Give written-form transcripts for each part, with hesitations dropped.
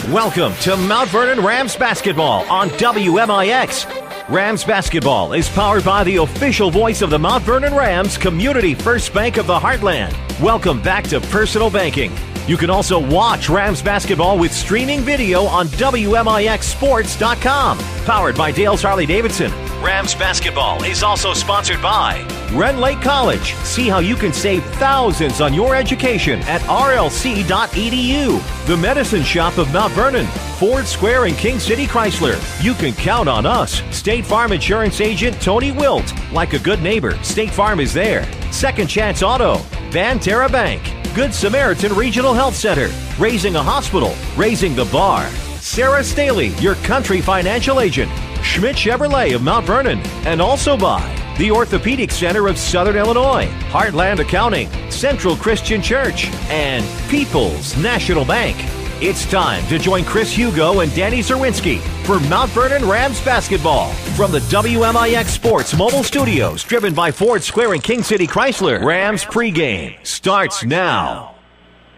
Welcome to Mt.Vernon Rams basketball on WMIX. Rams basketball is powered by the official voice of the Mt.Vernon Rams, Community First Bank of the Heartland. Welcome back to personal banking. You can also watch Rams basketball with streaming video on WMIXsports.com. Powered by Dale's Harley-Davidson. Rams basketball is also sponsored by Ren Lake College. See how you can save thousands on your education at rlc.edu. The Medicine Shop of Mt.Vernon. Ford Square and King City Chrysler. You can count on us. State Farm Insurance Agent Tony Wilt. Like a good neighbor, State Farm is there. Second Chance Auto. Banterra Bank. Good Samaritan Regional Health Center. Raising a Hospital. Raising the Bar. Sarah Staley, your country financial agent. Schmidt Chevrolet of Mt.Vernon. And also by the Orthopedic Center of Southern Illinois. Heartland Accounting. Central Christian Church. And People's National Bank. It's time to join Chris Hugo and Danny Czerwinski for Mt.Vernon Rams basketball from the WMIX Sports mobile studios, driven by Ford Square and King City Chrysler. Rams pregame starts now.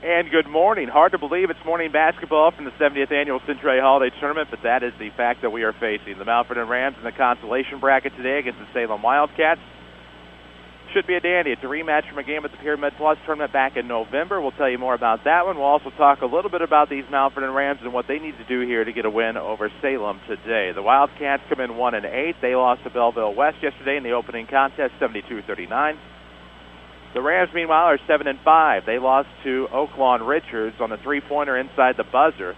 And good morning. Hard to believe it's morning basketball from the 70th Annual Centralia Holiday Tournament, but that is the fact that we are facing. The Mt.Vernon Rams in the consolation bracket today against the Salem Wildcats. Should be a dandy. It's a rematch from a game at the Pyramid Plus tournament back in November. We'll tell you more about that one. We'll also talk a little bit about these Mt.Vernon Rams and what they need to do here to get a win over Salem today. The Wildcats come in 1-8. They lost to Belleville West yesterday in the opening contest, 72-39. The Rams, meanwhile, are 7-5. They lost to Oaklawn Richards on a three-pointer inside the buzzer,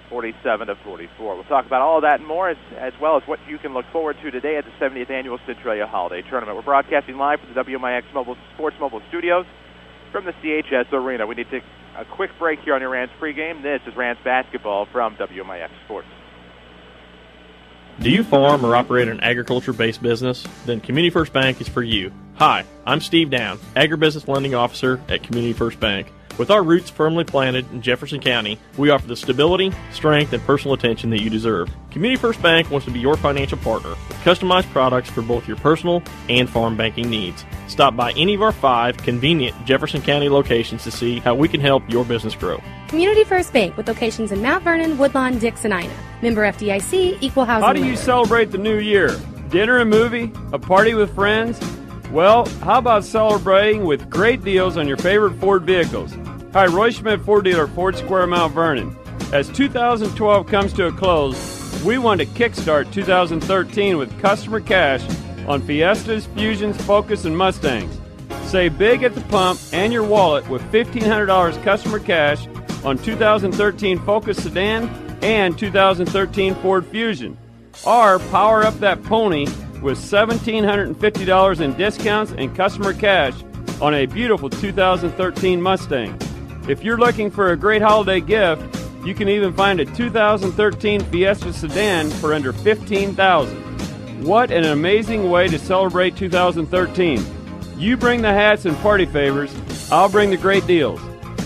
47-44. We'll talk about all of that and more, as well as what you can look forward to today at the 70th Annual Centralia Holiday Tournament. We're broadcasting live from the WMIX Sports Mobile Studios from the CHS Arena. We need to take a quick break here on your Rams pregame. This is Rams basketball from WMIX Sports. Do you farm or operate an agriculture-based business? Then Community First Bank is for you. Hi, I'm Steve Down, Agribusiness Lending Officer at Community First Bank. With our roots firmly planted in Jefferson County, we offer the stability, strength, and personal attention that you deserve. Community First Bank wants to be your financial partner with customized products for both your personal and farm banking needs. Stop by any of our 5 convenient Jefferson County locations to see how we can help your business grow. Community First Bank with locations in Mt.Vernon, Woodlawn, Dix, and Ina. Member FDIC, Equal Housing. How do you celebrate the new year? Dinner and movie? A party with friends? Well, how about celebrating with great deals on your favorite Ford vehicles? Hi, Roy Schmidt Ford Dealer, Ford Square, Mt.Vernon. As 2012 comes to a close, we want to kickstart 2013 with customer cash on Fiestas, Fusions, Focus, and Mustangs. Save big at the pump and your wallet with $1,500 customer cash on 2013 Focus Sedan and 2013 Ford Fusion. Or power up that pony with $1,750 in discounts and customer cash on a beautiful 2013 Mustang. If you're looking for a great holiday gift, you can even find a 2013 Fiesta Sedan for under $15,000. What an amazing way to celebrate 2013. You bring the hats and party favors, I'll bring the great deals.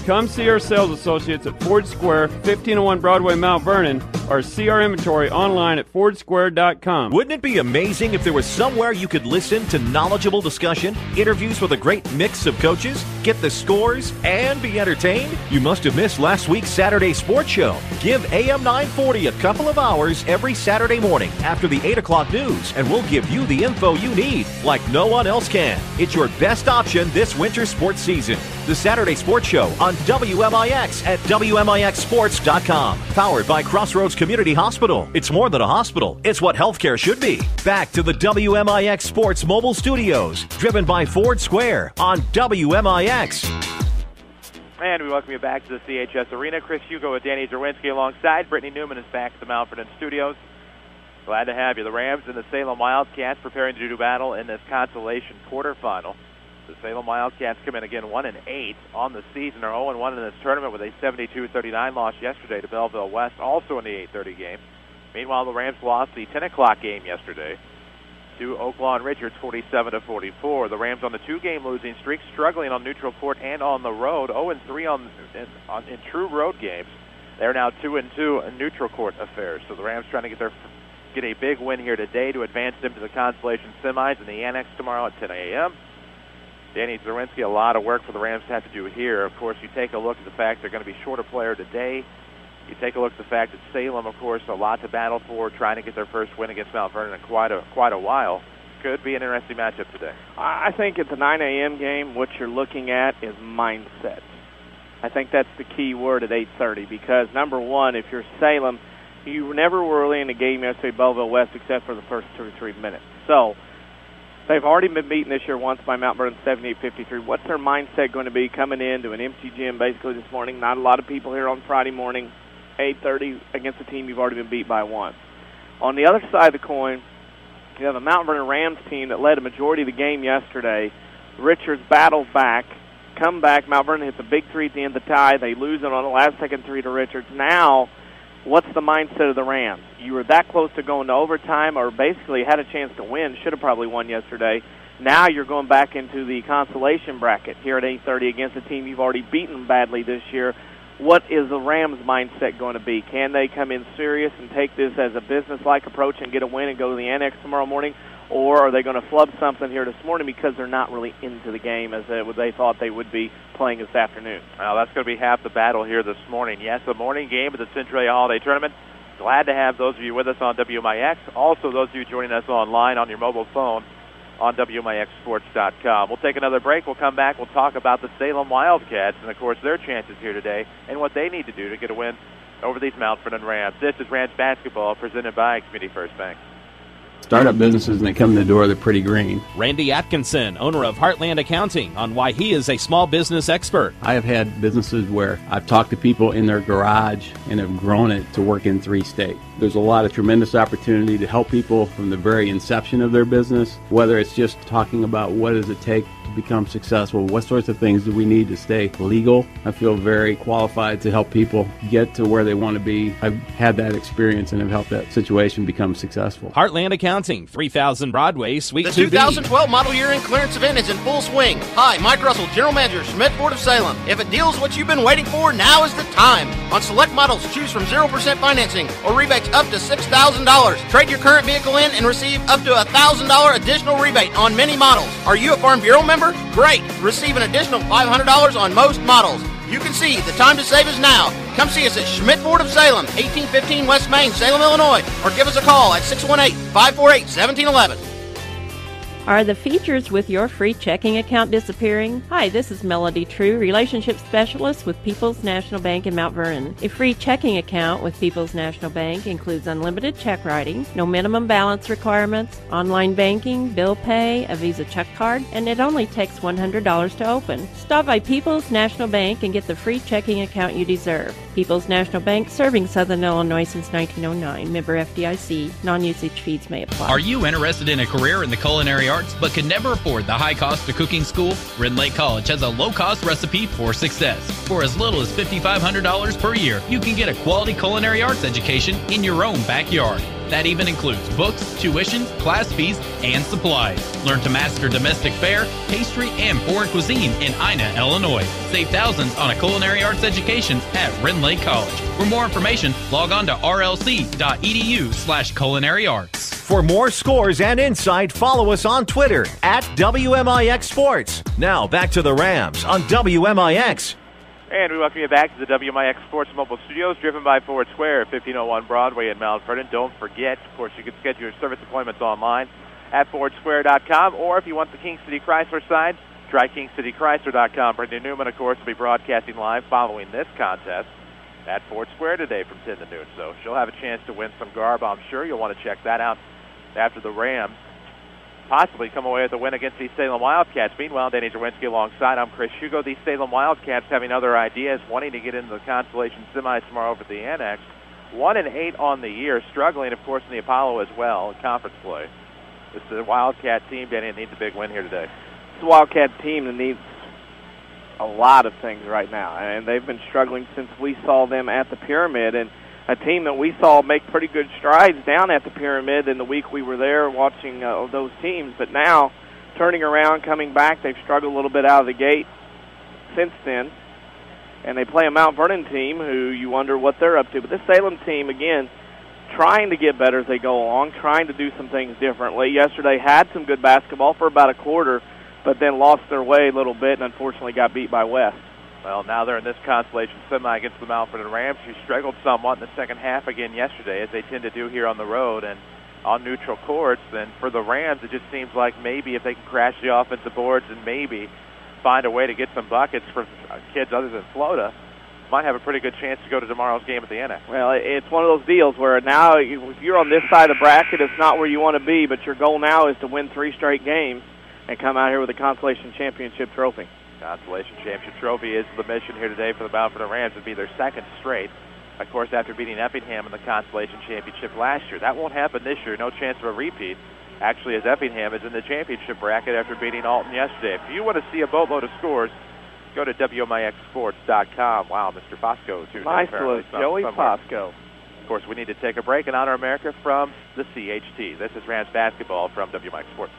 Come see our sales associates at Ford Square, 1501 Broadway, Mt.Vernon, or see our inventory online at fordsquare.com. Wouldn't it be amazing if there was somewhere you could listen to knowledgeable discussion, interviews with a great mix of coaches, get the scores, and be entertained? You must have missed last week's Saturday Sports Show. Give AM 940 a couple of hours every Saturday morning after the 8 o'clock news, and we'll give you the info you need like no one else can. It's your best option this winter sports season. The Saturday Sports Show on WMIX at WMIXsports.com. Powered by Crossroads Community Hospital. It's more than a hospital. It's what healthcare should be. Back to the WMIX Sports mobile studios. Driven by Ford Square on WMIX. And we welcome you back to the CHS Arena. Chris Hugo with Danny Czerwinski alongside. Brittany Newman is back at the Mt.Vernon studios. Glad to have you. The Rams and the Salem Wildcats preparing to do battle in this consolation quarterfinal. The Salem Wildcats come in again 1-8 on the season, are 0-1 in this tournament with a 72-39 loss yesterday to Belleville West, also in the 8:30 game. Meanwhile, the Rams lost the 10 o'clock game yesterday to Oaklawn Richards, 47-44. The Rams on the 2-game losing streak, struggling on neutral court and on the road, 0-3 in true road games. They're now 2-2 in neutral court affairs. So the Rams trying to get a big win here today to advance them to the consolation semis in the Annex tomorrow at 10 a.m. Danny Czerwinski, a lot of work for the Rams to have to do here. Of course, you take a look at the fact they're going to be short a player today. You take a look at the fact that Salem, of course, a lot to battle for, trying to get their first win against Mt.Vernon in quite a while. Could be an interesting matchup today. I think it's a 9 a.m. game. What you're looking at is mindset. I think that's the key word at 8:30 because, number one, if you're Salem, you never were really in a game yesterday at Belleville West except for the first 2 or 3 minutes. So they've already been beaten this year once by Mt.Vernon 78-53. What's their mindset going to be coming into an empty gym basically this morning? Not a lot of people here on Friday morning, 8:30 against a team you've already been beat by once. On the other side of the coin, you have a Mt.Vernon Rams team that led a majority of the game yesterday. Richards battles back, come back. Mt.Vernon hits a big three at the end of the tie. They lose it on the last-second three to Richards. Now, what's the mindset of the Rams? You were that close to going to overtime or basically had a chance to win, should have probably won yesterday. Now you're going back into the consolation bracket here at 8:30 against a team you've already beaten badly this year. What is the Rams' mindset going to be? Can they come in serious and take this as a business-like approach and get a win and go to the annex tomorrow morning? Or are they going to flub something here this morning because they're not really into the game as they thought they would be playing this afternoon? Well, that's going to be half the battle here this morning. Yes, a morning game at the Centralia Holiday Tournament. Glad to have those of you with us on WMIX. Also, those of you joining us online on your mobile phone on WMIXsports.com. We'll take another break. We'll come back. We'll talk about the Salem Wildcats and, of course, their chances here today and what they need to do to get a win over these Mt.Vernon Rams. This is Rams basketball presented by Community First Bank. Startup businesses, and they come in the door, they're pretty green. Randy Atkinson, owner of Heartland Accounting, on why he is a small business expert. I have had businesses where I've talked to people in their garage and have grown it to work in 3 states. There's a lot of tremendous opportunity to help people from the very inception of their business, whether it's just talking about what does it take to become successful, what sorts of things do we need to stay legal. I feel very qualified to help people get to where they want to be. I've had that experience and have helped that situation become successful. Heartland Accounting, 3000 Broadway, Suite 2B. The 2012 model year and clearance event is in full swing. Hi, Mike Russell, General Manager, Schmidt Ford of Salem. If a deal is what you've been waiting for, now is the time. On select models, choose from 0% financing or rebates up to $6,000. Trade your current vehicle in and receive up to $1,000 additional rebate on many models. Are you a Farm Bureau member? Great! Receive an additional $500 on most models. You can see the time to save is now. Come see us at Schmidt Ford of Salem, 1815 West Main, Salem, Illinois, or give us a call at 618-548-1711. Are the features with your free checking account disappearing? Hi, this is Melody True, Relationship Specialist with People's National Bank in Mt.Vernon. A free checking account with People's National Bank includes unlimited check writing, no minimum balance requirements, online banking, bill pay, a Visa check card, and it only takes $100 to open. Stop by People's National Bank and get the free checking account you deserve. People's National Bank, serving Southern Illinois since 1909. Member FDIC. Non-usage fees may apply. Are you interested in a career in the culinary arts but can never afford the high cost of cooking school? Rend Lake College has a low-cost recipe for success. For as little as $5,500 per year, you can get a quality culinary arts education in your own backyard. That even includes books, tuitions, class fees, and supplies. Learn to master domestic fare, pastry, and foreign cuisine in Ina, Illinois. Save thousands on a culinary arts education at Rend Lake College. For more information, log on to rlc.edu/culinary-arts. For more scores and insight, follow us on Twitter at WMIX Sports. Now back to the Rams on WMIX. And we welcome you back to the WMIX Sports Mobile Studios, driven by Ford Square, 1501 Broadway in Mt.Vernon. Don't forget, of course, you can schedule your service appointments online at FordSquare.com, or if you want the King City Chrysler side, try KingCityChrysler.com. Brittany Newman, of course, will be broadcasting live following this contest at Ford Square today from 10 to noon. So she'll have a chance to win some garb. I'm sure you'll want to check that out after the Rams possibly come away with a win against the Salem Wildcats. Meanwhile, Danny Czerwinski alongside. I'm Chris Hugo. The Salem Wildcats having other ideas, wanting to get into the consolation semis tomorrow over the Annex. 1-8 on the year, struggling, of course, in the Apollo as well in conference play. This is a Wildcat team, Danny, that needs a big win here today. It's a Wildcat team that needs a lot of things right now, and they've been struggling since we saw them at the Pyramid, and a team that we saw make pretty good strides down at the Pyramid in the week we were there watching those teams. But now, turning around, coming back, they've struggled a little bit out of the gate since then. And they play a Mt.Vernon team who you wonder what they're up to. But this Salem team, again, trying to get better as they go along, trying to do some things differently. Yesterday had some good basketball for about a quarter, but then lost their way a little bit and unfortunately got beat by West. Well, now they're in this consolation semi against the Mt.Vernon Rams, who struggled somewhat in the second half again yesterday, as they tend to do here on the road and on neutral courts. And for the Rams, it just seems like maybe if they can crash the offensive boards and maybe find a way to get some buckets for kids other than Florida, might have a pretty good chance to go to tomorrow's game at the Annex. Well, it's one of those deals where now if you're on this side of the bracket, it's not where you want to be, but your goal now is to win 3 straight games and come out here with a Consolation Championship trophy. Consolation Championship trophy is the mission here today for the Mt.Vernon Rams. It'd be their second straight, of course, after beating Effingham in the Consolation Championship last year. That won't happen this year. No chance of a repeat, actually, as Effingham is in the championship bracket after beating Alton yesterday. If you want to see a boatload of scores, go to WMIXsports.com. Wow, Mr. Fosco, too. Nice to Joey Fosco. Of course, we need to take a break and honor America from the CHT. This is Rams basketball from WMIX Sports.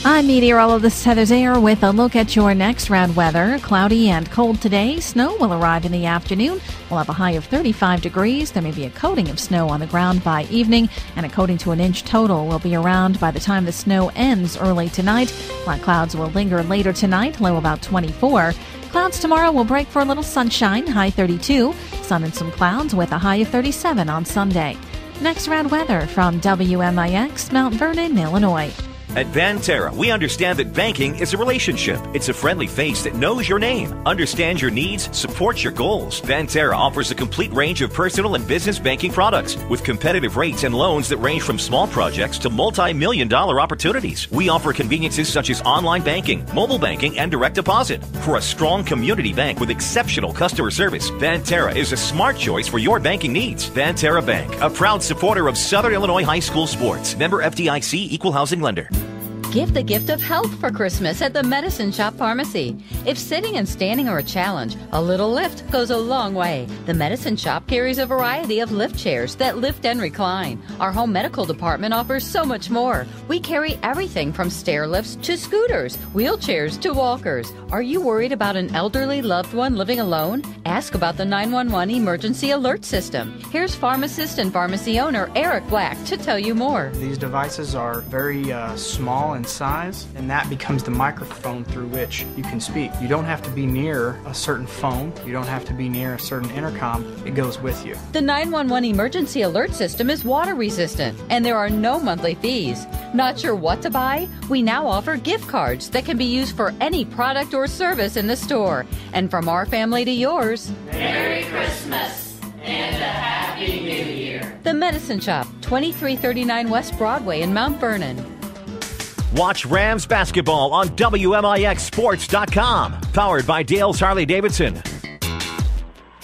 I'm meteorologist Heather Zayer with a look at your next round weather. Cloudy and cold today. Snow will arrive in the afternoon. We'll have a high of 35 degrees. There may be a coating of snow on the ground by evening, and a coating to an inch total will be around by the time the snow ends early tonight. Black clouds will linger later tonight, low about 24. Clouds tomorrow will break for a little sunshine, high 32. Sun and some clouds with a high of 37 on Sunday. Next round weather from WMIX, Mt.Vernon, Illinois. At Banterra, we understand that banking is a relationship. It's a friendly face that knows your name, understands your needs, supports your goals. Banterra offers a complete range of personal and business banking products with competitive rates and loans that range from small projects to multi-million-dollar opportunities. We offer conveniences such as online banking, mobile banking, and direct deposit. For a strong community bank with exceptional customer service, Banterra is a smart choice for your banking needs. Banterra Bank, a proud supporter of Southern Illinois high school sports. Member FDIC, Equal Housing Lender. Give the gift of health for Christmas at the Medicine Shop Pharmacy. If sitting and standing are a challenge, a little lift goes a long way. The Medicine Shop carries a variety of lift chairs that lift and recline. Our home medical department offers so much more. We carry everything from stair lifts to scooters, wheelchairs to walkers. Are you worried about an elderly loved one living alone? Ask about the 911 emergency alert system. Here's pharmacist and pharmacy owner Eric Black to tell you more. These devices are very small in size, and that becomes the microphone through which you can speak. You don't have to be near a certain phone. You don't have to be near a certain intercom. It goes with you. The 911 emergency alert system is water resistant, and there are no monthly fees. Not sure what to buy? We now offer gift cards that can be used for any product or service in the store. And from our family to yours, Merry Christmas and a Happy New Year. The Medicine Shop, 2339 West Broadway in Mt.Vernon. Watch Rams basketball on WMIXsports.com. Powered by Dale's Harley-Davidson.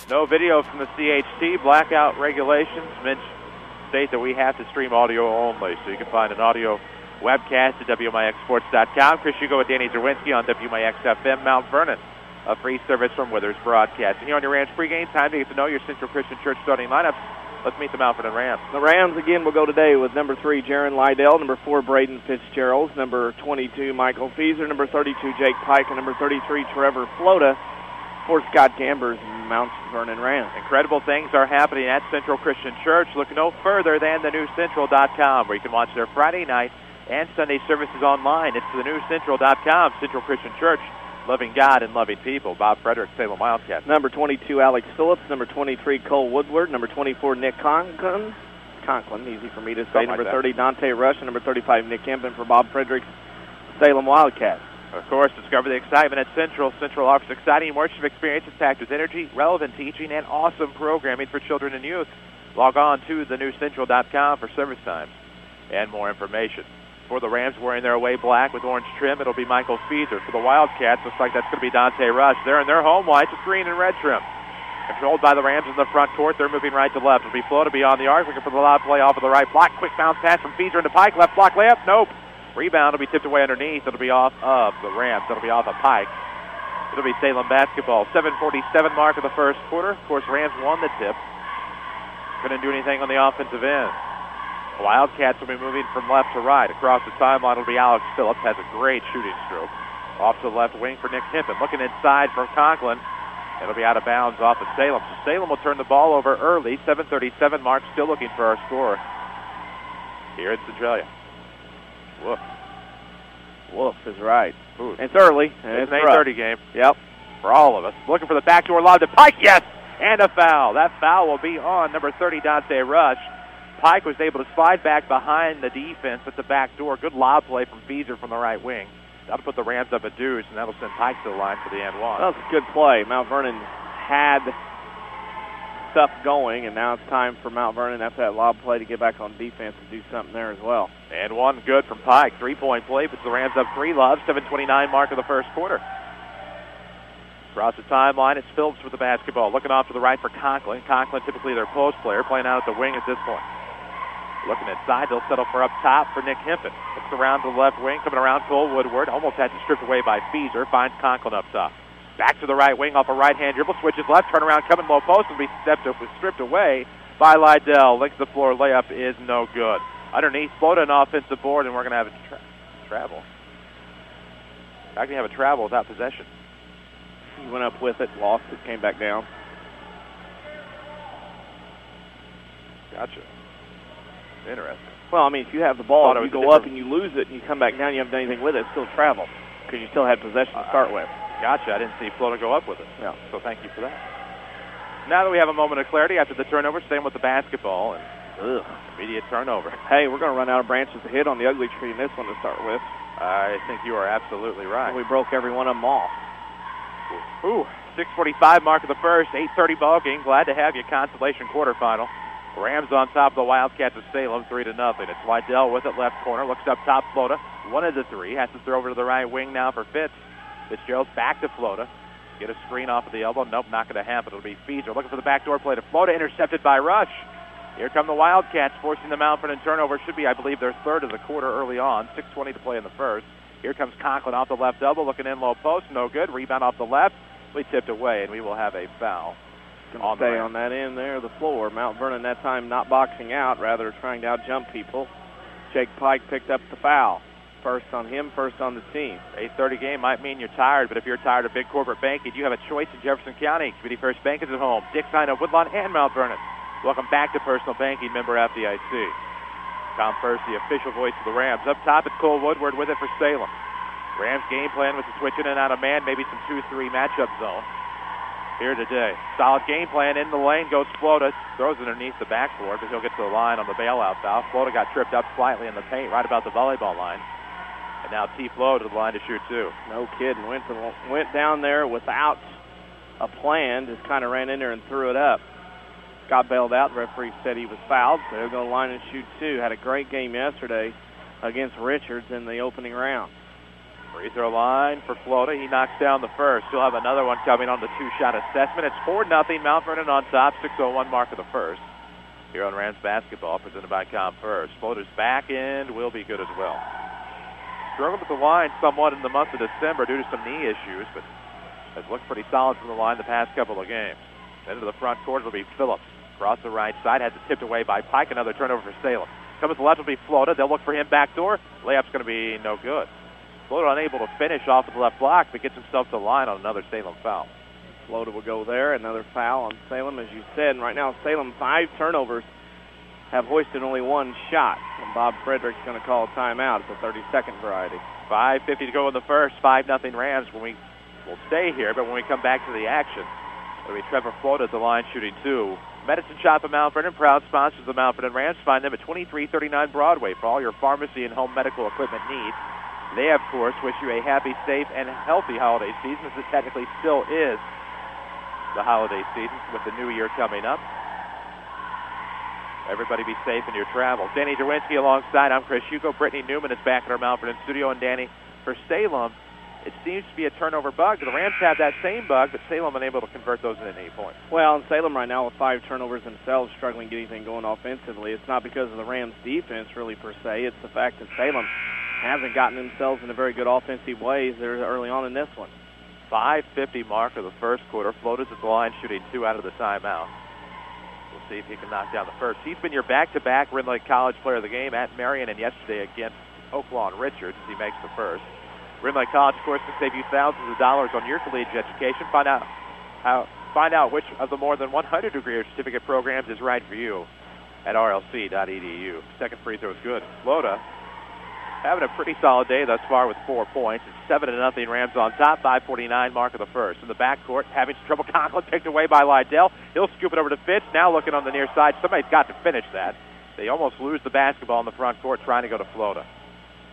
No video from the CHT. Blackout regulations state that we have to stream audio only, so you can find an audio webcast at WMIXsports.com. Chris Hugo with Danny Czerwinski on WMIX-FM Mt.Vernon. A free service from Withers Broadcasting. Here on your Rams pregame, time to get to know your Central Christian Church starting lineups. Let's meet the Mt.Vernon Rams. The Rams again will go today with number 3, Jaron Lydell, number 4, Braden Fitzgerald, number 22, Michael Feeser, number 32, Jake Pike, and number 33, Trevor Flota, for Scott Gamber's Mt.Vernon Rams. Incredible things are happening at Central Christian Church. Look no further than thenewcentral.com, where you can watch their Friday night and Sunday services online. It's thenewcentral.com, Central Christian Church. Loving God and loving people. Bob Frederick, Salem Wildcats. Number 22, Alex Phillips. Number 23, Cole Woodward. Number 24, Nick Conklin, easy for me to say. Number 30, Dante Rush. And number 35, Nick Kempen for Bob Frederick's Salem Wildcats. Of course, discover the excitement at Central. Central offers exciting worship experiences packed with energy, relevant teaching, and awesome programming for children and youth. Log on to thenewcentral.com for service times and more information. For the Rams, wearing their away black with orange trim, it'll be Michael Feeser. For the Wildcats, looks like that's going to be Dante Rush. They're in their home whites with green and red trim. Controlled by the Rams in the front court. They're moving right to left. It'll be Flo to be on the arc, looking for the loud play off of the right block. Quick bounce pass from Feeser into Pike. Left block layup. Nope. Rebound will be tipped away underneath. It'll be off of the Rams. It'll be off of Pike. It'll be Salem basketball. 7:47 mark of the first quarter. Of course, Rams won the tip. Couldn't do anything on the offensive end. The Wildcats will be moving from left to right. Across the timeline will be Alex Phillips. Has a great shooting stroke. Off to the left wing for Nick Kempen. Looking inside for Conklin. It'll be out of bounds off of Salem. So Salem will turn the ball over early. 7:37 mark. Still looking for our score here in Centralia. Woof. Woof is right. Ooh. It's early. It's an 8:30 game. Yep. for all of us. Looking for the backdoor lob to Pike. Yes! And a foul. That foul will be on number 30, Dante Rush. Pike was able to slide back behind the defense at the back door. Good lob play from Feeser from the right wing. That'll put the Rams up a deuce, and that'll send Pike to the line for the and one. That was a good play. Mt.Vernon had stuff going, and now it's time for Mt.Vernon after that lob play to get back on defense and do something there as well. And one good from Pike. 3-point play puts the Rams up 3 lobs, 7:29 mark of the first quarter. Across the timeline, it's Phillips with the basketball. Looking off to the right for Conklin. Conklin, typically their post player, playing out at the wing at this point. Looking inside, they'll settle for up top for Nick Hempin. Looks around to the left wing, coming around Cole Woodward. Almost had to stripped away by Feeser. Finds Conklin up top. Back to the right wing off a right-hand dribble. Switches left, turn around, coming low post, and be stripped away by Lydell. Licks the floor. Layup is no good. Underneath, floated an offensive board, and we're going to have a travel. How can you have a travel without possession? He went up with it, lost it, came back down. Gotcha. Interesting. Well, I mean, if you have the ball, you go up and you lose it, and you come back down, you haven't done anything with it, it's still travel, because you still had possession to start with. Gotcha. I didn't see Floater go up with it. Yeah. So thank you for that. Now that we have a moment of clarity after the turnover, staying with the basketball, and immediate turnover. Hey, we're going to run out of branches to hit on the ugly tree in this one to start with. I think you are absolutely right. We broke every one of them off. Ooh, 6:45 mark of the first, 8:30 ball game. Glad to have you. Consolation quarterfinal. Rams on top of the Wildcats of Salem, 3-0. It's Lydell with it, left corner. Looks up top, Flota. 1 of the 3. Has to throw over to the right wing now for Fitz. Fitzgerald's back to Flota. Get a screen off of the elbow. Nope, not going to happen. It'll be Feeser looking for the backdoor play to Flota. Intercepted by Rush. Here come the Wildcats, forcing the Mt.Vernon turnover. Should be, I believe, their third of the quarter early on. 6:20 to play in the first. Here comes Conklin off the left elbow, looking in low post. No good. Rebound off the left. We tipped away, and we will have a foul. Going to stay on that end there of the floor. Mt.Vernon that time not boxing out, rather trying to out-jump people. Jake Pike picked up the foul. First on him, first on the team. 8:30 game might mean you're tired, but if you're tired of big corporate banking, you have a choice in Jefferson County. Community First Bank is at home. Dick Sinai, Woodlawn, and Mt.Vernon. Welcome back to Personal Banking, member FDIC. Tom First, the official voice of the Rams. Up top, it's Cole Woodward with it for Salem. Rams' game plan was to switch in and out of man, maybe some 2-3 matchup zone here today. Solid game plan. In the lane goes Flota. Throws it underneath the backboard, but he'll get to the line on the bailout foul. Flota got tripped up slightly in the paint right about the volleyball line. And now T. Flo to the line to shoot 2. No kidding. Went down there without a plan. Just kind of ran in there and threw it up. Got bailed out. The referee said he was fouled, so he'll go to the line and shoot 2. Had a great game yesterday against Richards in the opening round. Free throw line for Flota. He knocks down the first. He'll have another one coming on the 2-shot assessment. It's 4-0. Mt.Vernon on top. 6:01 mark of the first. Here on Rams basketball, presented by Com First. Flota's back end will be good as well. Struggled with the line somewhat in the month of December due to some knee issues, but has looked pretty solid from the line the past couple of games. Into the front court will be Phillips. Across the right side, has it tipped away by Pike. Another turnover for Salem. Coming to the left will be Flota. They'll look for him backdoor. Layup's going to be no good. Flota unable to finish off of the left block, but gets himself to the line on another Salem foul. Flota will go there. Another foul on Salem, as you said. And right now, Salem, 5 turnovers, have hoisted only 1 shot. And Bob Frederick's going to call a timeout. It's a 30-second variety. 5:50 to go in the first. 5-0 Rams. We'll stay here, but when we come back to the action, it'll be Trevor Flota at the line shooting 2. Medicine Shop at Mt.Vernon, proud sponsors of the Mt.Vernon Rams. Find them at 2339 Broadway for all your pharmacy and home medical equipment needs. They, of course, wish you a happy, safe, and healthy holiday season, as it technically still is the holiday season with the new year coming up. Everybody be safe in your travels. Danny Czerwinski alongside. I'm Chris Hugo. Brittany Newman is back in our Mt.Vernon studio. And Danny, for Salem, it seems to be a turnover bug. The Rams have that same bug, but Salem unable to convert those into 8 points. Well, and Salem right now with 5 turnovers themselves, struggling to get anything going offensively. It's not because of the Rams' defense, really, per se. It's the fact that Salem hasn't gotten themselves in a very good offensive ways there early on in this one. 5:50 mark of the first quarter. Flota's at the line shooting 2 out of the timeout. We'll see if he can knock down the first. He's been your back-to-back Ridley College player of the game at Marion and yesterday against Oaklawn Richards as he makes the first. Ridley College, of course, can save you thousands of dollars on your collegiate education. Find out which of the more than 100 degree or certificate programs is right for you at rlc.edu. Second free throw is good. Flota having a pretty solid day thus far with 4 points. It's 7-0 Rams on top, 5:49 mark of the first. In the backcourt, having some trouble. Conklin picked away by Lydell. He'll scoop it over to Fitz. Now looking on the near side. Somebody's got to finish that. They almost lose the basketball in the front court trying to go to Flota.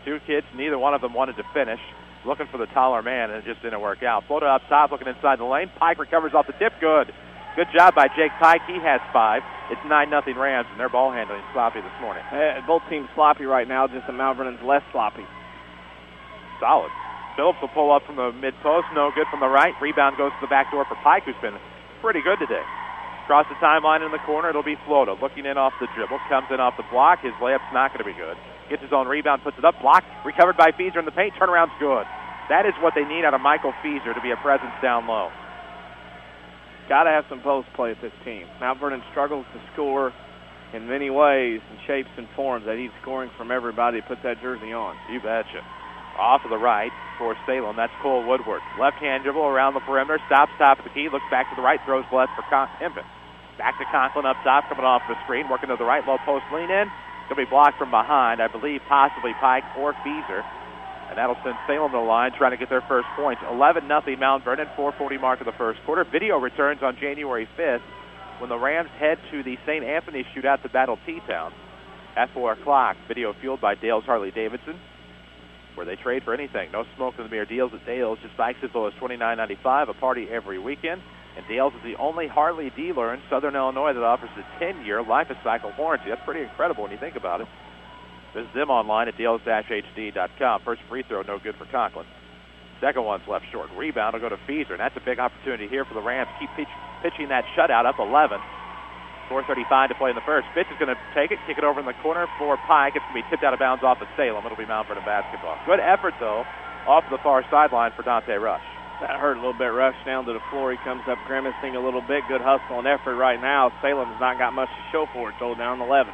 Two kids, neither one of them wanted to finish. Looking for the taller man, and it just didn't work out. Flota up top, looking inside the lane. Pike recovers off the tip. Good. Good job by Jake Pike. He has 5. It's 9-0 Rams, and their ball handling sloppy this morning. Both teams sloppy right now, just that Mt.Vernon's less sloppy. Solid. Phillips will pull up from the mid-post. No good from the right. Rebound goes to the back door for Pike, who's been pretty good today. Across the timeline in the corner, it'll be Flota. Looking in off the dribble. Comes in off the block. His layup's not going to be good. Gets his own rebound, puts it up. Blocked. Recovered by Feeser in the paint. Turnaround's good. That is what they need out of Michael Feeser to be a presence down low. Got to have some post play at this team. Mt.Vernon struggles to score in many ways and shapes and forms. They need scoring from everybody to put that jersey on. You betcha. Off to the right for Salem. That's Cole Woodward. Left-hand dribble around the perimeter. Stops top of the key. Looks back to the right. Throws left for Hempin. Back to Conklin up top. Coming off the screen. Working to the right. Low post lean in. Going to be blocked from behind. I believe possibly Pike or Feeser. And that'll send Salem to the line trying to get their first points. 11-0 Mt.Vernon, 4:40 mark of the first quarter. Video returns on January 5th when the Rams head to the St. Anthony shootout to battle T-Town at 4 o'clock. Video fueled by Dale's Harley-Davidson, where they trade for anything. No smoke in the mirror deals at Dale's. Just bikes as low as $29.95, a party every weekend. And Dale's is the only Harley dealer in Southern Illinois that offers a 10-year life-of-cycle warranty. That's pretty incredible when you think about it. Visit them online at dales-hd.com. First free throw, no good for Conklin. Second one's left short. Rebound will go to Feeser, and that's a big opportunity here for the Rams. Keep pitching that shutout up 11. 4:35 to play in the first. Fitz is going to take it, kick it over in the corner for Pike. It's going to be tipped out of bounds off of Salem. It'll be Mt.Vernon basketball. Good effort, though, off the far sideline for Dante Rush. That hurt a little bit. Rush down to the floor. He comes up grimacing a little bit. Good hustle and effort right now. Salem's not got much to show for it. So down 11.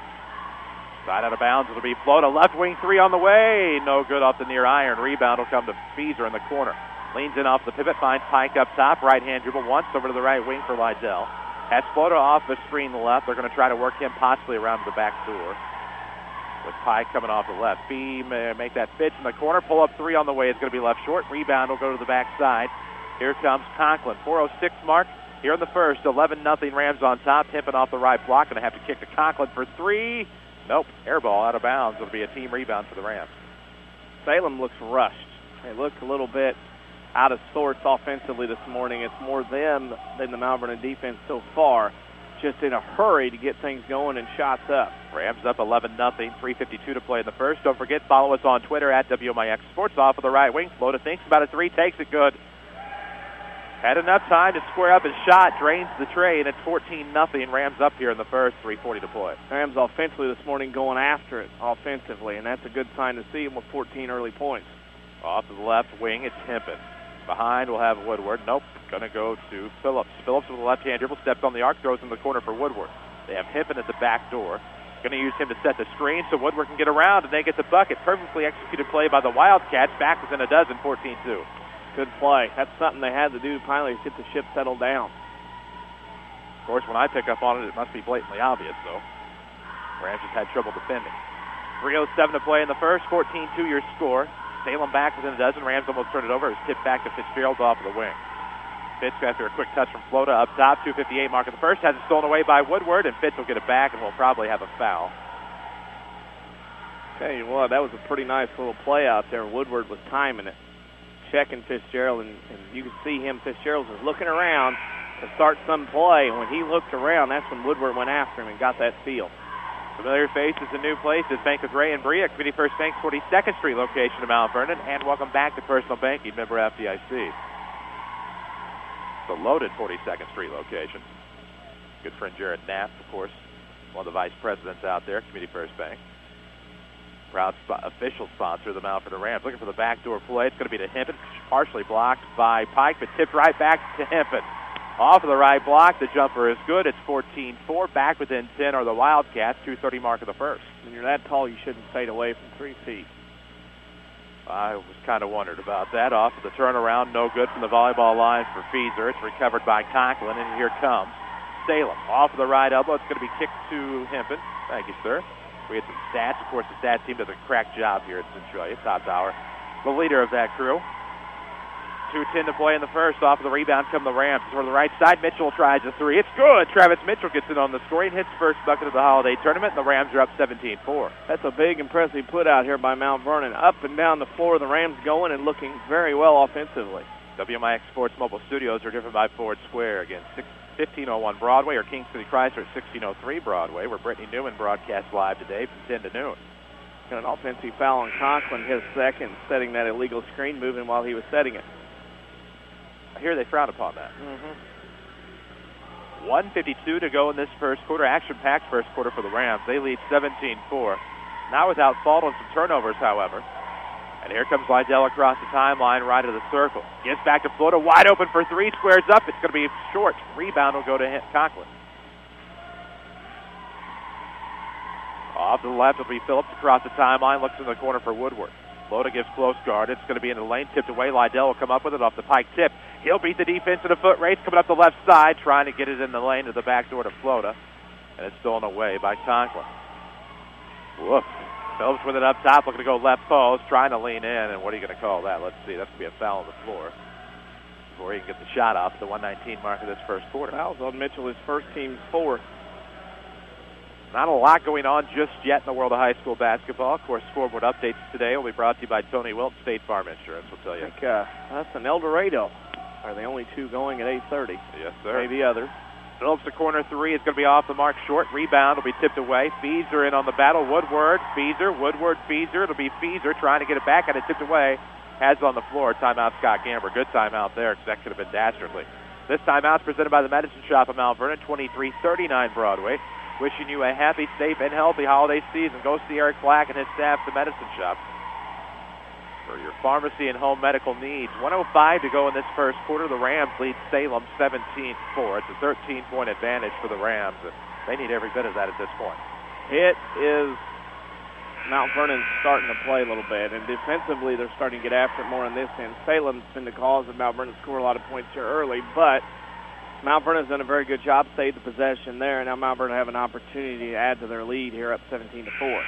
Side out of bounds. It'll be Flota. Left wing 3 on the way. No good off the near iron. Rebound will come to Feeser in the corner. Leans in off the pivot. Finds Pike up top. Right-hand dribble once over to the right wing for Lydell. Has Flota off the screen to the left. They're going to try to work him possibly around to the back door. With Pike coming off the left. Fee make that pitch in the corner. Pull up 3 on the way. It's going to be left short. Rebound will go to the back side. Here comes Conklin. 4:06 mark here in the first. 11-0 Rams on top. Hempin off the right block. Going to have to kick to Conklin for 3. Nope, air ball out of bounds. It'll be a team rebound for the Rams. Salem looks rushed. They look a little bit out of sorts offensively this morning. It's more them than the Mt.Vernon defense so far. Just in a hurry to get things going and shots up. Rams up 11-0, 3:52 to play in the first. Don't forget, follow us on Twitter at WMIX Sports. Off of the right wing. Flota thinks about a 3, takes it good. Had enough time to square up his shot, drains the tray, and it's 14-0. Rams up here in the first, 3:40 to play. Rams offensively this morning going after it offensively, and that's a good sign to see them with 14 early points. Off to the left wing, it's Hempin. Behind, we'll have Woodward. Nope, going to go to Phillips. Phillips with a left-hand dribble, steps on the arc, throws in the corner for Woodward. They have Hempin at the back door. Going to use him to set the screen so Woodward can get around, and they get the bucket. Perfectly executed play by the Wildcats. Back within a dozen, 14-2. Good play. That's something they had to do finally to get the ship settled down. Of course, when I pick up on it, it must be blatantly obvious, though. Rams just had trouble defending. 3:07 to play in the first, 14-2 your score. Salem back within a dozen. Rams almost turned it over. It was tipped back to Fitzgerald off of the wing. Fitz after a quick touch from Flota up top. 2:58 mark of the first. Has it stolen away by Woodward, and Fitz will get it back, and we'll probably have a foul. Tell you what, that was a pretty nice little play out there. Woodward was timing it, checking Fitzgerald, and you could see him. Fitzgerald was looking around to start some play. When he looked around, that's when Woodward went after him and got that steal. Familiar faces and new places. Bank with Ray and Bria, Community First Bank, 42nd Street location of Mt.Vernon. And welcome back to Personal Banking, member FDIC. The loaded 42nd Street location. Good friend Jared Knapp, of course, one of the vice presidents out there, Community First Bank. Proud official sponsor of the Mt.Vernon Rams. Looking for the backdoor play. It's going to be to Hempin, partially blocked by Pike, but tipped right back to Hempin. Off of the right block, the jumper is good. It's 14-4. Back within 10 are the Wildcats, 2:30 mark of the first. When you're that tall, you shouldn't fade away from 3 feet. I was kind of wondered about that. Off of the turnaround, no good from the volleyball line for Feeser. It's recovered by Conklin, and here comes Salem. Off of the right elbow, it's going to be kicked to Hempin. Thank you, sir. We had some stats. Of course, the stats team does a crack job here at Centralia. Top Tower, the leader of that crew. 2:10 to play in the first. Off of the rebound come the Rams. Toward the right side, Mitchell tries a three. It's good. Travis Mitchell gets it on the scoring, hits first bucket of the Holiday Tournament, and the Rams are up 17-4. That's a big, impressive put out here by Mount Vernon. Up and down the floor, the Rams going and looking very well offensively. WMIX Sports Mobile Studios are driven by Ford Square. Again, 1501 Broadway or King City Chrysler at 1603 Broadway, where Brittany Newman broadcasts live today from 10 to noon. Got an offensive foul on Conklin, his second, setting that illegal screen moving while he was setting it. I hear they frown upon that. 1:52 to go in this first quarter. Action-packed first quarter for the Rams. They lead 17-4. Now without fault on some turnovers, however. And here comes Lydell across the timeline, right of the circle. Gets back to Florida, wide open for three, squares up. It's going to be short. Rebound will go to Conklin. Off to the left will be Phillips across the timeline, looks in the corner for Woodward. Florida gives close guard. It's going to be in the lane, tipped away. Lydell will come up with it off the pike tip. He'll beat the defense in a foot race, coming up the left side, trying to get it in the lane to the back door to Florida. And it's stolen away by Conklin. Woof. Phillips with it up top, looking to go left post, trying to lean in. And what are you going to call that? Let's see. That's going to be a foul on the floor before he can get the shot off the 119 mark of this first quarter. Fouls on Mitchell, his first team's fourth. Not a lot going on just yet in the world of high school basketball. Of course, scoreboard updates today will be brought to you by Tony Wilton, State Farm Insurance. We'll tell you. I think that's an El Dorado. Are the only two going at 8:30? Yes, sir. Maybe others. Phillips, the corner three, is going to be off the mark short. Rebound will be tipped away. Feeser in on the battle. Woodward, Feeser, Woodward, Feeser. It'll be Feeser trying to get it back, and it tipped away. Has it on the floor. Timeout, Scott Gamber. Good timeout there, because that could have been dastardly. This timeout's presented by the Medicine Shop of Mount Vernon, 2339 Broadway. Wishing you a happy, safe, and healthy holiday season. Go see Eric Flack and his staff at the Medicine Shop for your pharmacy and home medical needs. 1:05 to go in this first quarter. The Rams lead Salem 17-4. It's a 13-point advantage for the Rams, and they need every bit of that at this point. It is Mount Vernon starting to play a little bit, and defensively they're starting to get after it more on this end. Salem's been the cause of Mount Vernon score a lot of points here early, but Mount Vernon's done a very good job, saved the possession there, and now Mount Vernon have an opportunity to add to their lead here, up 17-4.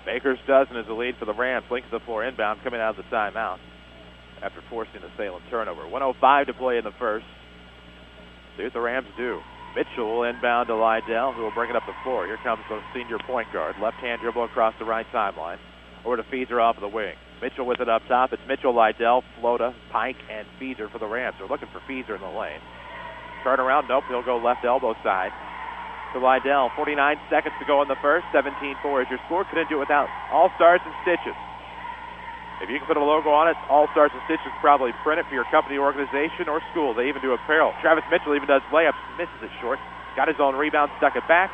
Baker's dozen is the lead for the Rams. Link to the floor inbound, coming out of the timeout after forcing the Salem turnover. 1:05 to play in the first. See what the Rams do. Mitchell will inbound to Lydell, who will bring it up the floor. Here comes the senior point guard. Left-hand dribble across the right timeline. Over to Feeser off of the wing. Mitchell with it up top. It's Mitchell, Lydell, Flota, Pike, and Feeser for the Rams. They're looking for Feeser in the lane. Turn around. Nope, he'll go left elbow side to Lydell. 49 seconds to go in the first. 17-4 is your score. Couldn't do it without All-Stars and Stitches. If you can put a logo on it, All-Stars and Stitches probably print it for your company, organization, or school. They even do apparel. Travis Mitchell even does layups, misses it short. Got his own rebound, stuck it back.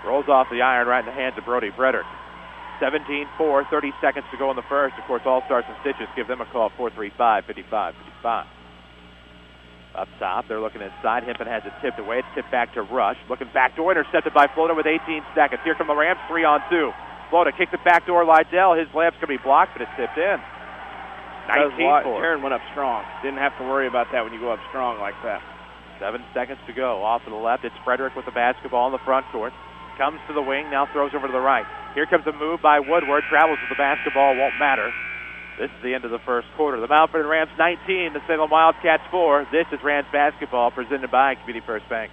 Rolls off the iron right in the hands of Brody Frederick. 17-4, 30 seconds to go in the first. Of course, All-Stars and Stitches. Give them a call, 435-5555. Up top, they're looking inside. Hempen has it tipped away. It's tipped back to Rush. Looking backdoor, intercepted by Flota with 18 seconds. Here come the Rams, 3-on-2. Flota kicks it backdoor. Lydell, his layup's going to be blocked, but it's tipped in. 19-4. Aaron went up strong. Didn't have to worry about that when you go up strong like that. 7 seconds to go. Off to the left, it's Frederick with the basketball in the front court. Comes to the wing, now throws over to the right. Here comes a move by Woodward. Travels with the basketball, won't matter. This is the end of the first quarter. The Mount Vernon Rams 19, the Salem Wildcats 4. This is Rams basketball presented by Community First Bank.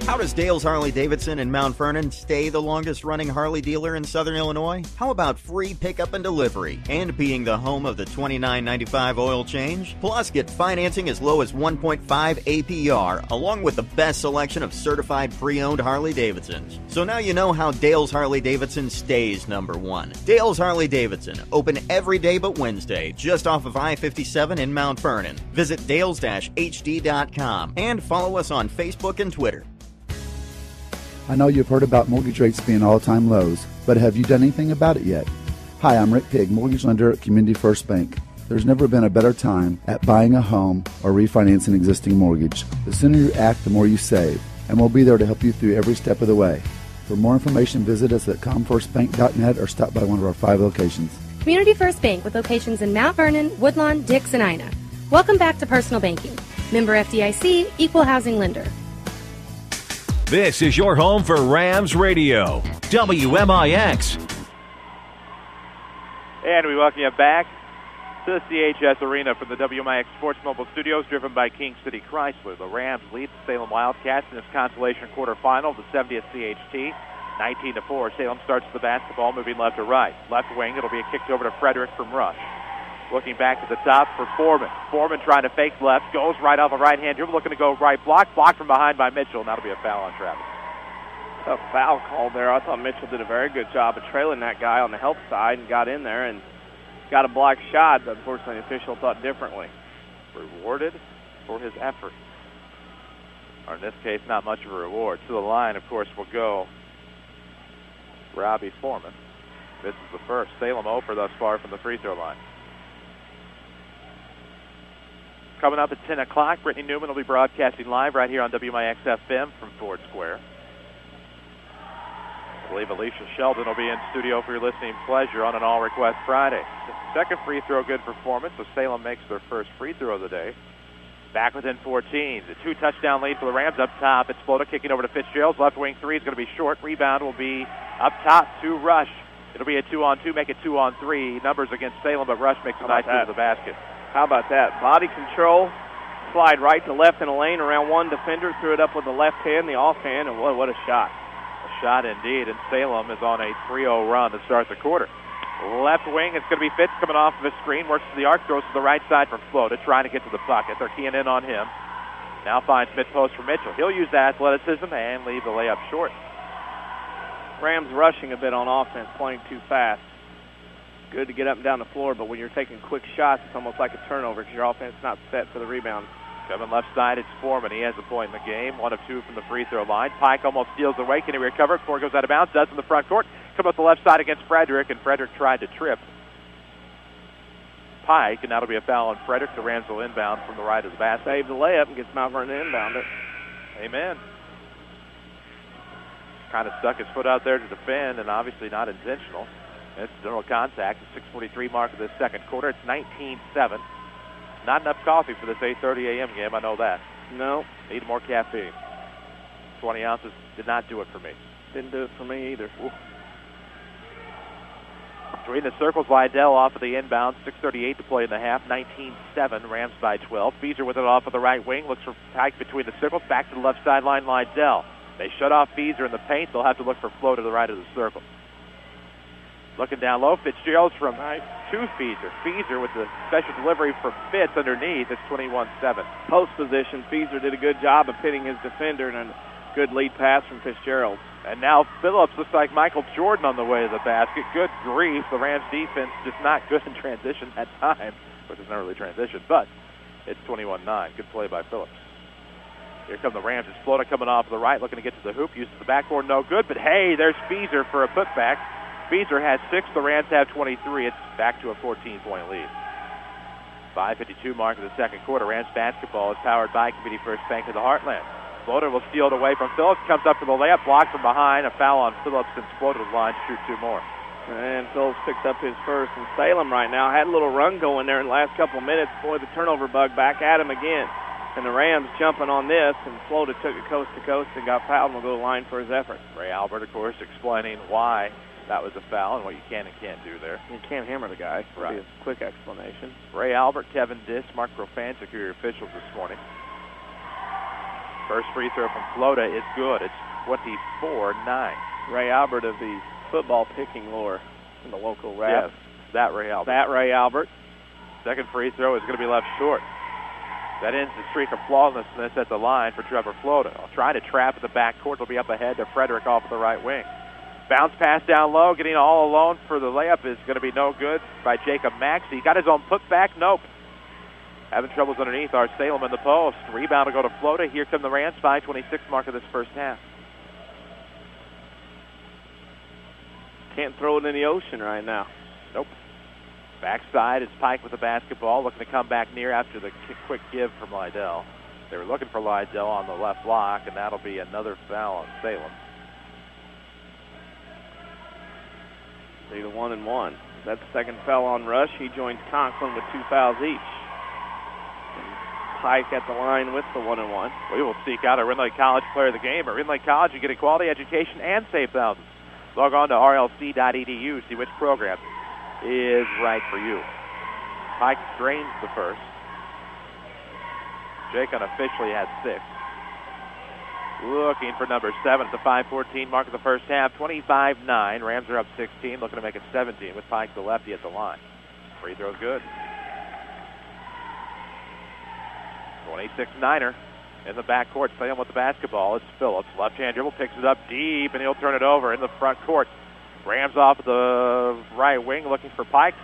How does Dale's Harley-Davidson in Mount Vernon stay the longest-running Harley dealer in Southern Illinois? How about free pickup and delivery and being the home of the $29.95 oil change? Plus, get financing as low as 1.5 APR, along with the best selection of certified pre-owned Harley-Davidsons. So now you know how Dale's Harley-Davidson stays number one. Dale's Harley-Davidson, open every day but Wednesday, just off of I-57 in Mount Vernon. Visit dales-hd.com and follow us on Facebook and Twitter. I know you've heard about mortgage rates being all-time lows, but have you done anything about it yet? Hi, I'm Rick Pigg, mortgage lender at Community First Bank. There's never been a better time at buying a home or refinancing an existing mortgage. The sooner you act, the more you save, and we'll be there to help you through every step of the way. For more information, visit us at comfirstbank.net or stop by one of our 5 locations. Community First Bank with locations in Mount Vernon, Woodlawn, Dix, and Ina. Welcome back to Personal Banking. Member FDIC, Equal Housing Lender. This is your home for Rams Radio, WMIX. And we welcome you back to the CHS Arena from the WMIX Sports Mobile Studios, driven by King City Chrysler. The Rams lead the Salem Wildcats in this Consolation Quarterfinal, the 70th CHT, 19-4. Salem starts the basketball, moving left to right. Left wing, it'll be a kick over to Frederick from Rush. Looking back to the top for Foreman. Foreman trying to fake left, goes right off the right-hand dribble, looking to go right block. Blocked from behind by Mitchell, and that'll be a foul on Travis. A foul call there. I thought Mitchell did a very good job of trailing that guy on the help side and got in there and got a block shot, but unfortunately the official thought differently. Rewarded for his effort. Or in this case, not much of a reward. To the line, of course, will go Robbie Foreman. This is the first. Salem 0 for thus far from the free throw line. Coming up at 10 o'clock, Brittany Newman will be broadcasting live right here on WMIX FM from Ford Square. I believe Alicia Sheldon will be in studio for your listening pleasure on an all-request Friday. Second free throw good performance, so Salem makes their first free throw of the day. Back within 14. The 2-touchdown lead for the Rams up top. It's Flota kicking over to Fitzgerald's left wing three. It's going to be short. Rebound will be up top to Rush. It'll be a 2-on-2, make it 2-on-3. Numbers against Salem, but Rush makes a nice move to the basket. How about that? Body control, slide right to left in a lane around one defender, threw it up with the left hand, the offhand, and what a shot. A shot indeed, and Salem is on a 3-0 run to start the quarter. Left wing, it's going to be Fitz coming off of his screen, works to the arc, throws to the right side for Flota, trying to get to the bucket. They're keying in on him. Now finds mid-post for Mitchell. He'll use that athleticism and leave the layup short. Rams rushing a bit on offense, playing too fast. Good to get up and down the floor, but when you're taking quick shots, it's almost like a turnover because your offense is not set for the rebound. Coming left side, it's Foreman. He has a point in the game. 1 of 2 from the free throw line. Pike almost steals away. Can he recover it before it goes out of bounds? Does in the front court. Come up the left side against Frederick, and Frederick tried to trip Pike, and that'll be a foul on Frederick. The Rams will inbound from the right of the basket. Save the layup and gets Mt.Vernon to inbound it. Amen. Kind of stuck his foot out there to defend, and obviously not intentional. It's general contact. The 6:43 mark of this second quarter. It's 19-7. Not enough coffee for this 8:30 a.m. game. I know that. No. Need more caffeine. 20 ounces did not do it for me. Didn't do it for me either. Ooh. Between the circles, Lydell off of the inbound. 6:38 to play in the half. 19-7. Rams by 12. Feeser with it off of the right wing. Looks for Pike between the circles. Back to the left sideline, Lydell. They shut off Feeser in the paint. They'll have to look for Flo to the right of the circle. Looking down low, Fitzgerald from to Feeser. Feeser with the special delivery for Fitz underneath. It's 21-7. Post position, Feeser did a good job of pitting his defender and a good lead pass from Fitzgerald. And now Phillips looks like Michael Jordan on the way to the basket. Good grief. The Rams defense just not good in transition at time, which is not really transition, but it's 21-9. Good play by Phillips. Here come the Rams. It's Flota coming off to the right, looking to get to the hoop. Uses the backboard, no good, but hey, there's Feeser for a putback. Feeser has 6, the Rams have 23. It's back to a 14-point lead. 5:52 mark of the second quarter. Rams basketball is powered by Community First Bank of the Heartland. Floater will steal it away from Phillips. Comes up for the layup, blocked from behind. A foul on Phillips since Floater was line to shoot 2 more. And Phillips picked up his first. And Salem right now had a little run going there in the last couple of minutes. Boy, the turnover bug back at him again. And the Rams jumping on this, and Floater took it coast to coast and got fouled and will go to the line for his effort. Ray Albert, of course, explaining why that was a foul and what you can and can't do there. You can't hammer the guy. Right. That'd be a quick explanation. Ray Albert, Kevin Diss, Mark Profansic are your officials this morning. First free throw from Flota is good. It's 24-9. Ray Albert of the football picking lore in the local rap. Yes, that Ray Albert. That Ray Albert. Second free throw is going to be left short. That ends the streak of flawlessness at the line for Trevor Flota. I'll try to trap at the backcourt. They'll be up ahead to Frederick off of the right wing. Bounce pass down low, getting all alone for the layup is going to be no good by Jacob Maxey. Got his own putback, nope. Having troubles underneath are Salem in the post. Rebound will go to Flota. Here come the Rams, 5:26 mark of this first half. Can't throw it in the ocean right now. Nope. Backside is Pike with the basketball, looking to come back near after the quick give from Lydell. They were looking for Lydell on the left block, and that'll be another foul on Salem. They're 1-1. That's the second foul on Rush. He joins Conklin with 2 fouls each. And Pike at the line with the 1-1. We will seek out a Ren Lake College player of the game. At Ren Lake College, you get a quality education and save thousands. Log on to rlc.edu, see which program is right for you. Pike drains the first. Jake unofficially had 6. Looking for number 7 at the 5:14 mark of the first half. 25-9. Rams are up 16, looking to make it 17 with Pike the lefty at the line. Free throw's good. 26-9er in the backcourt. Salem with the basketball. It's Phillips. Left-hand dribble, picks it up deep, and he'll turn it over in the front court. Rams off at the right wing looking for Pike.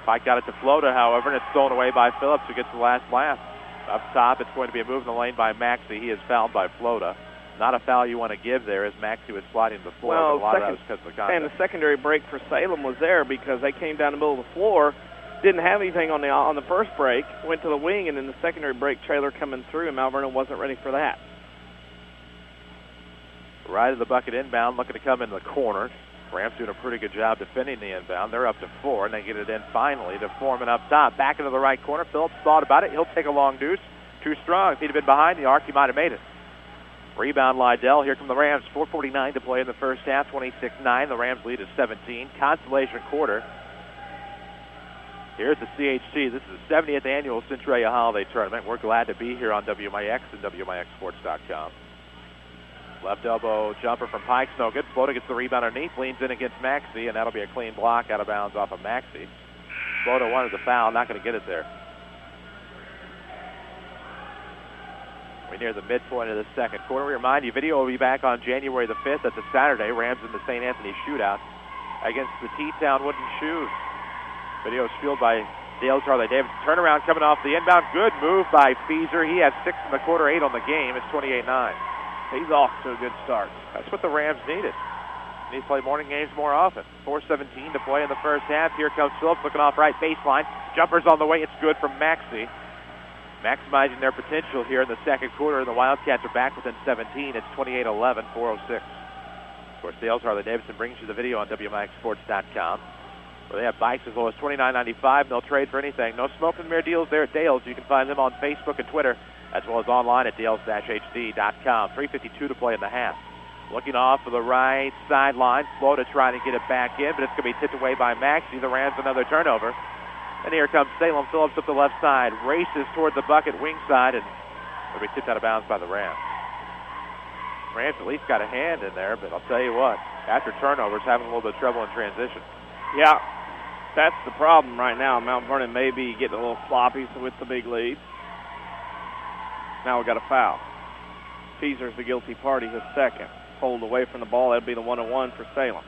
Pike got it to Flota, however, and it's stolen away by Phillips, who gets the last laugh. Up top, it's going to be a move in the lane by Maxey. He is fouled by Flota. Not a foul you want to give there, as Maxey was sliding to the floor. Well, but a lot of that was because of the contact. And the secondary break for Salem was there because they came down the middle of the floor, didn't have anything on the first break, went to the wing, and then the secondary break trailer coming through, and Mt.Vernon wasn't ready for that. Right of the bucket inbound, looking to come in the corner. Rams doing a pretty good job defending the inbound. They're up to 4, and they get it in finally to Foreman up top. Back into the right corner. Phillips thought about it. He'll take a long deuce. Too strong. If he'd have been behind the arc, he might have made it. Rebound, Lydell. Here come the Rams. 4:49 to play in the first half. 26-9. The Rams lead is 17. Consolation quarter. Here's the CHT. This is the 70th annual Centralia Holiday Tournament. We're glad to be here on WMIX and WMIXsports.com. Left elbow jumper from Pike's no good. Flota gets the rebound underneath, leans in against Maxey, and that'll be a clean block out of bounds off of Maxey. Flota wanted the foul, not going to get it there. We're near the midpoint of the second quarter. We remind you, video will be back on January the 5th. That's a Saturday. Rams in the St. Anthony shootout against the T-Town Wooden Shoes. Video is fueled by Dale Charlie Davis. Turnaround coming off the inbound. Good move by Feaser. He has 6 in the quarter, 8 on the game. It's 28-9. He's off to a good start. That's what the Rams needed. Need to play morning games more often. 4:17 to play in the first half. Here comes Phillips looking off right baseline. Jumper's on the way. It's good from Maxey. Maximizing their potential here in the second quarter. The Wildcats are back within 17. It's 28-11, 4:06. Of course, Dale Harley Davidson brings you the video on WMIXsports.com, where they have bikes as low as $29.95, and they'll trade for anything. No smoke and mirror deals there at Dale's. You can find them on Facebook and Twitter, as well as online at dales-hd.com. 3:52 to play in the half. Looking off of the right sideline. Flota trying to get it back in, but it's going to be tipped away by Maxey. The Rams another turnover. And here comes Salem. Phillips up the left side. Races toward the bucket wing side, and it'll be tipped out of bounds by the Rams. Rams at least got a hand in there, but I'll tell you what, after turnovers, having a little bit of trouble in transition. Yeah, that's the problem right now. Mt.Vernon may be getting a little sloppy with the big lead. Now we got a foul. Feaser's the guilty party, his second. Pulled away from the ball. That'd be the 1-1 for Salem.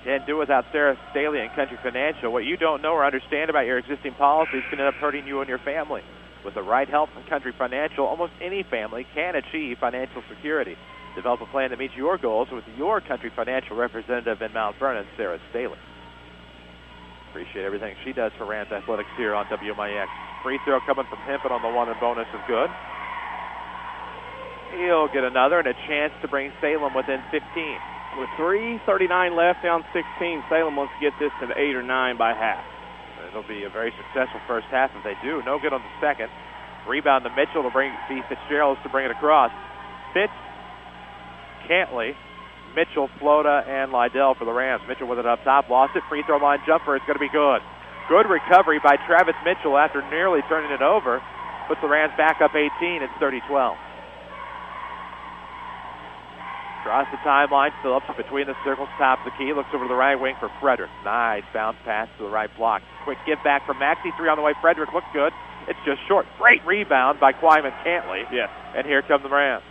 Can't do without Sarah Staley and Country Financial. What you don't know or understand about your existing policies can end up hurting you and your family. With the right help from Country Financial, almost any family can achieve financial security. Develop a plan that meets your goals with your Country Financial representative in Mt.Vernon, Sarah Staley. Appreciate everything she does for Rams Athletics here on WMIX. Free throw coming from Hempin on the one, and bonus is good. He'll get another and a chance to bring Salem within 15. With 3:39 left down 16, Salem wants to get this to 8 or 9 by half. It'll be a very successful first half if they do. No good on the second. Rebound to Mitchell to bring B. Fitzgerald to bring it across. Fitz, Cantley, Mitchell, Flota, and Lydell for the Rams. Mitchell with it up top, lost it. Free throw line jumper is going to be good. Good recovery by Travis Mitchell after nearly turning it over. Puts the Rams back up 18. It's 30-12. Across the timeline, Phillips between the circles, top of the key, looks over to the right wing for Frederick. Nice bounce pass to the right block. Quick give back from Maxey, 3 on the way. Frederick looks good. It's just short. Great rebound by Quayman Cantley. Yes. And here come the Rams.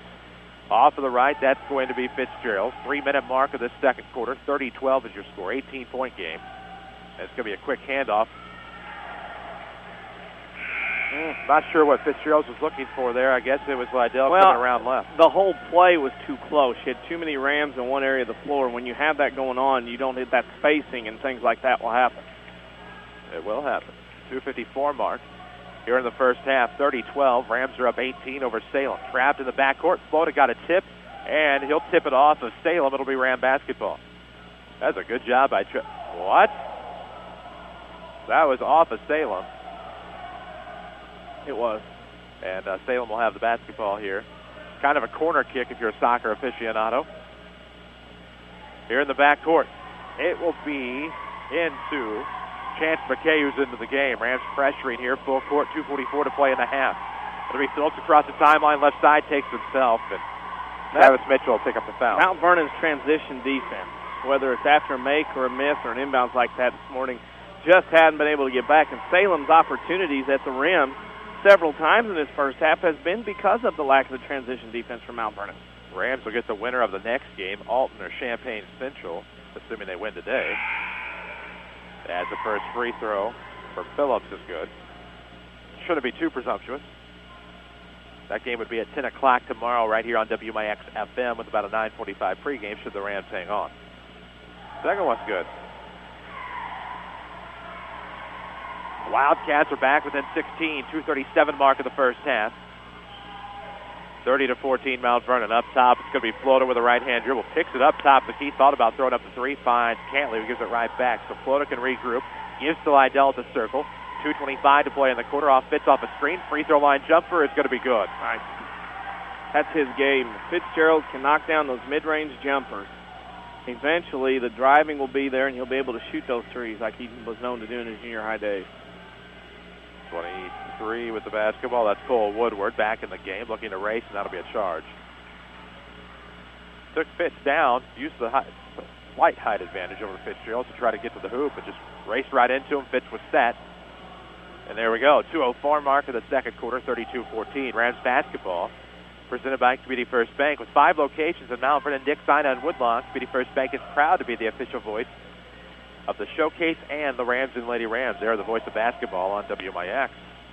Off of the right, that's going to be Fitzgerald. 3-minute mark of the second quarter. 30-12 is your score. 18-point game. And it's going to be a quick handoff. Not sure what Fitzgerald was looking for there. I guess it was Lydell coming around left. The whole play was too close. You had too many Rams in one area of the floor. When you have that going on, you don't hit that spacing, and things like that will happen. It will happen. 2:54 mark here in the first half. 30-12. Rams are up 18 over Salem. Trapped in the backcourt. Flota got a tip, and he'll tip it off of Salem. It'll be Ram basketball. That's a good job by What? That was off of Salem. It was. And Salem will have the basketball here. Kind of a corner kick if you're a soccer aficionado. Here in the backcourt, it will be into Chance McKay, who's into the game. Rams pressuring here, full court, 2:44 to play in the half. It'll be Phillips across the timeline, left side, takes himself, and Travis Mitchell will pick up the foul. Mount Vernon's transition defense, whether it's after a make or a miss or an inbounds like that this morning, just hadn't been able to get back. And Salem's opportunities at the rim several times in this first half has been because of the lack of the transition defense from Mount Vernon. Rams will get the winner of the next game, Alton or Champaign Central, assuming they win today. As the first free throw for Phillips is good. Shouldn't be too presumptuous. That game would be at 10 o'clock tomorrow right here on WMIX FM with about a 9:45 pregame should the Rams hang on. Second one's good. The Wildcats are back within 16, 2:37 mark of the first half. 30-14 Mount Vernon. Up top, it's going to be Floater with a right-hand dribble. Picks it up top. McKee thought about throwing up the three. Finds Cantley, who gives it right back. So Floater can regroup. Gives to Lydell at the circle. 2:25 to play in the quarter. Off Fitz off a screen. Free throw line jumper is going to be good. Nice. That's his game. Fitzgerald can knock down those mid-range jumpers. Eventually, the driving will be there, and he'll be able to shoot those threes like he was known to do in his junior high days. 23 with the basketball. That's Cole Woodward back in the game, looking to race, and that'll be a charge. Took Fitz down, used the slight height advantage over Fitzgerald to try to get to the hoop, and just raced right into him. Fitz was set. And there we go. 2:04 mark of the second quarter, 32-14. Rams basketball presented by Community First Bank. With 5 locations in Mount Vernon, Dix, Ina, and Woodlawn, Community First Bank is proud to be the official voice of the showcase and the Rams and Lady Rams. They're the voice of basketball on WMIX.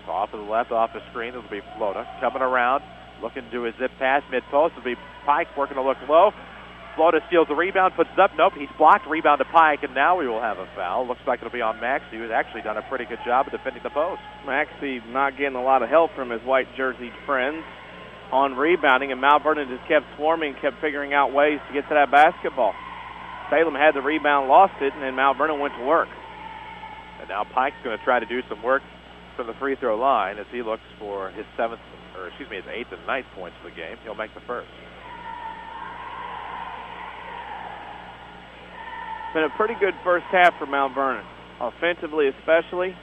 Off to the left, off the screen, it'll be Floda. Coming around, looking to do a zip pass mid-post. It'll be Pike working to look low. Floda steals the rebound, puts it up. Nope, he's blocked. Rebound to Pike, and now we will have a foul. Looks like it'll be on Maxey, who's actually done a pretty good job of defending the post. Maxey not getting a lot of help from his white jerseyed friends on rebounding, and Mount Vernon just kept swarming, kept figuring out ways to get to that basketball. Salem had the rebound, lost it, and then Mount Vernon went to work. And now Pike's going to try to do some work from the free throw line as he looks for his his 8th and 9th points of the game. He'll make the first. It's been a pretty good first half for Mount Vernon, offensively especially.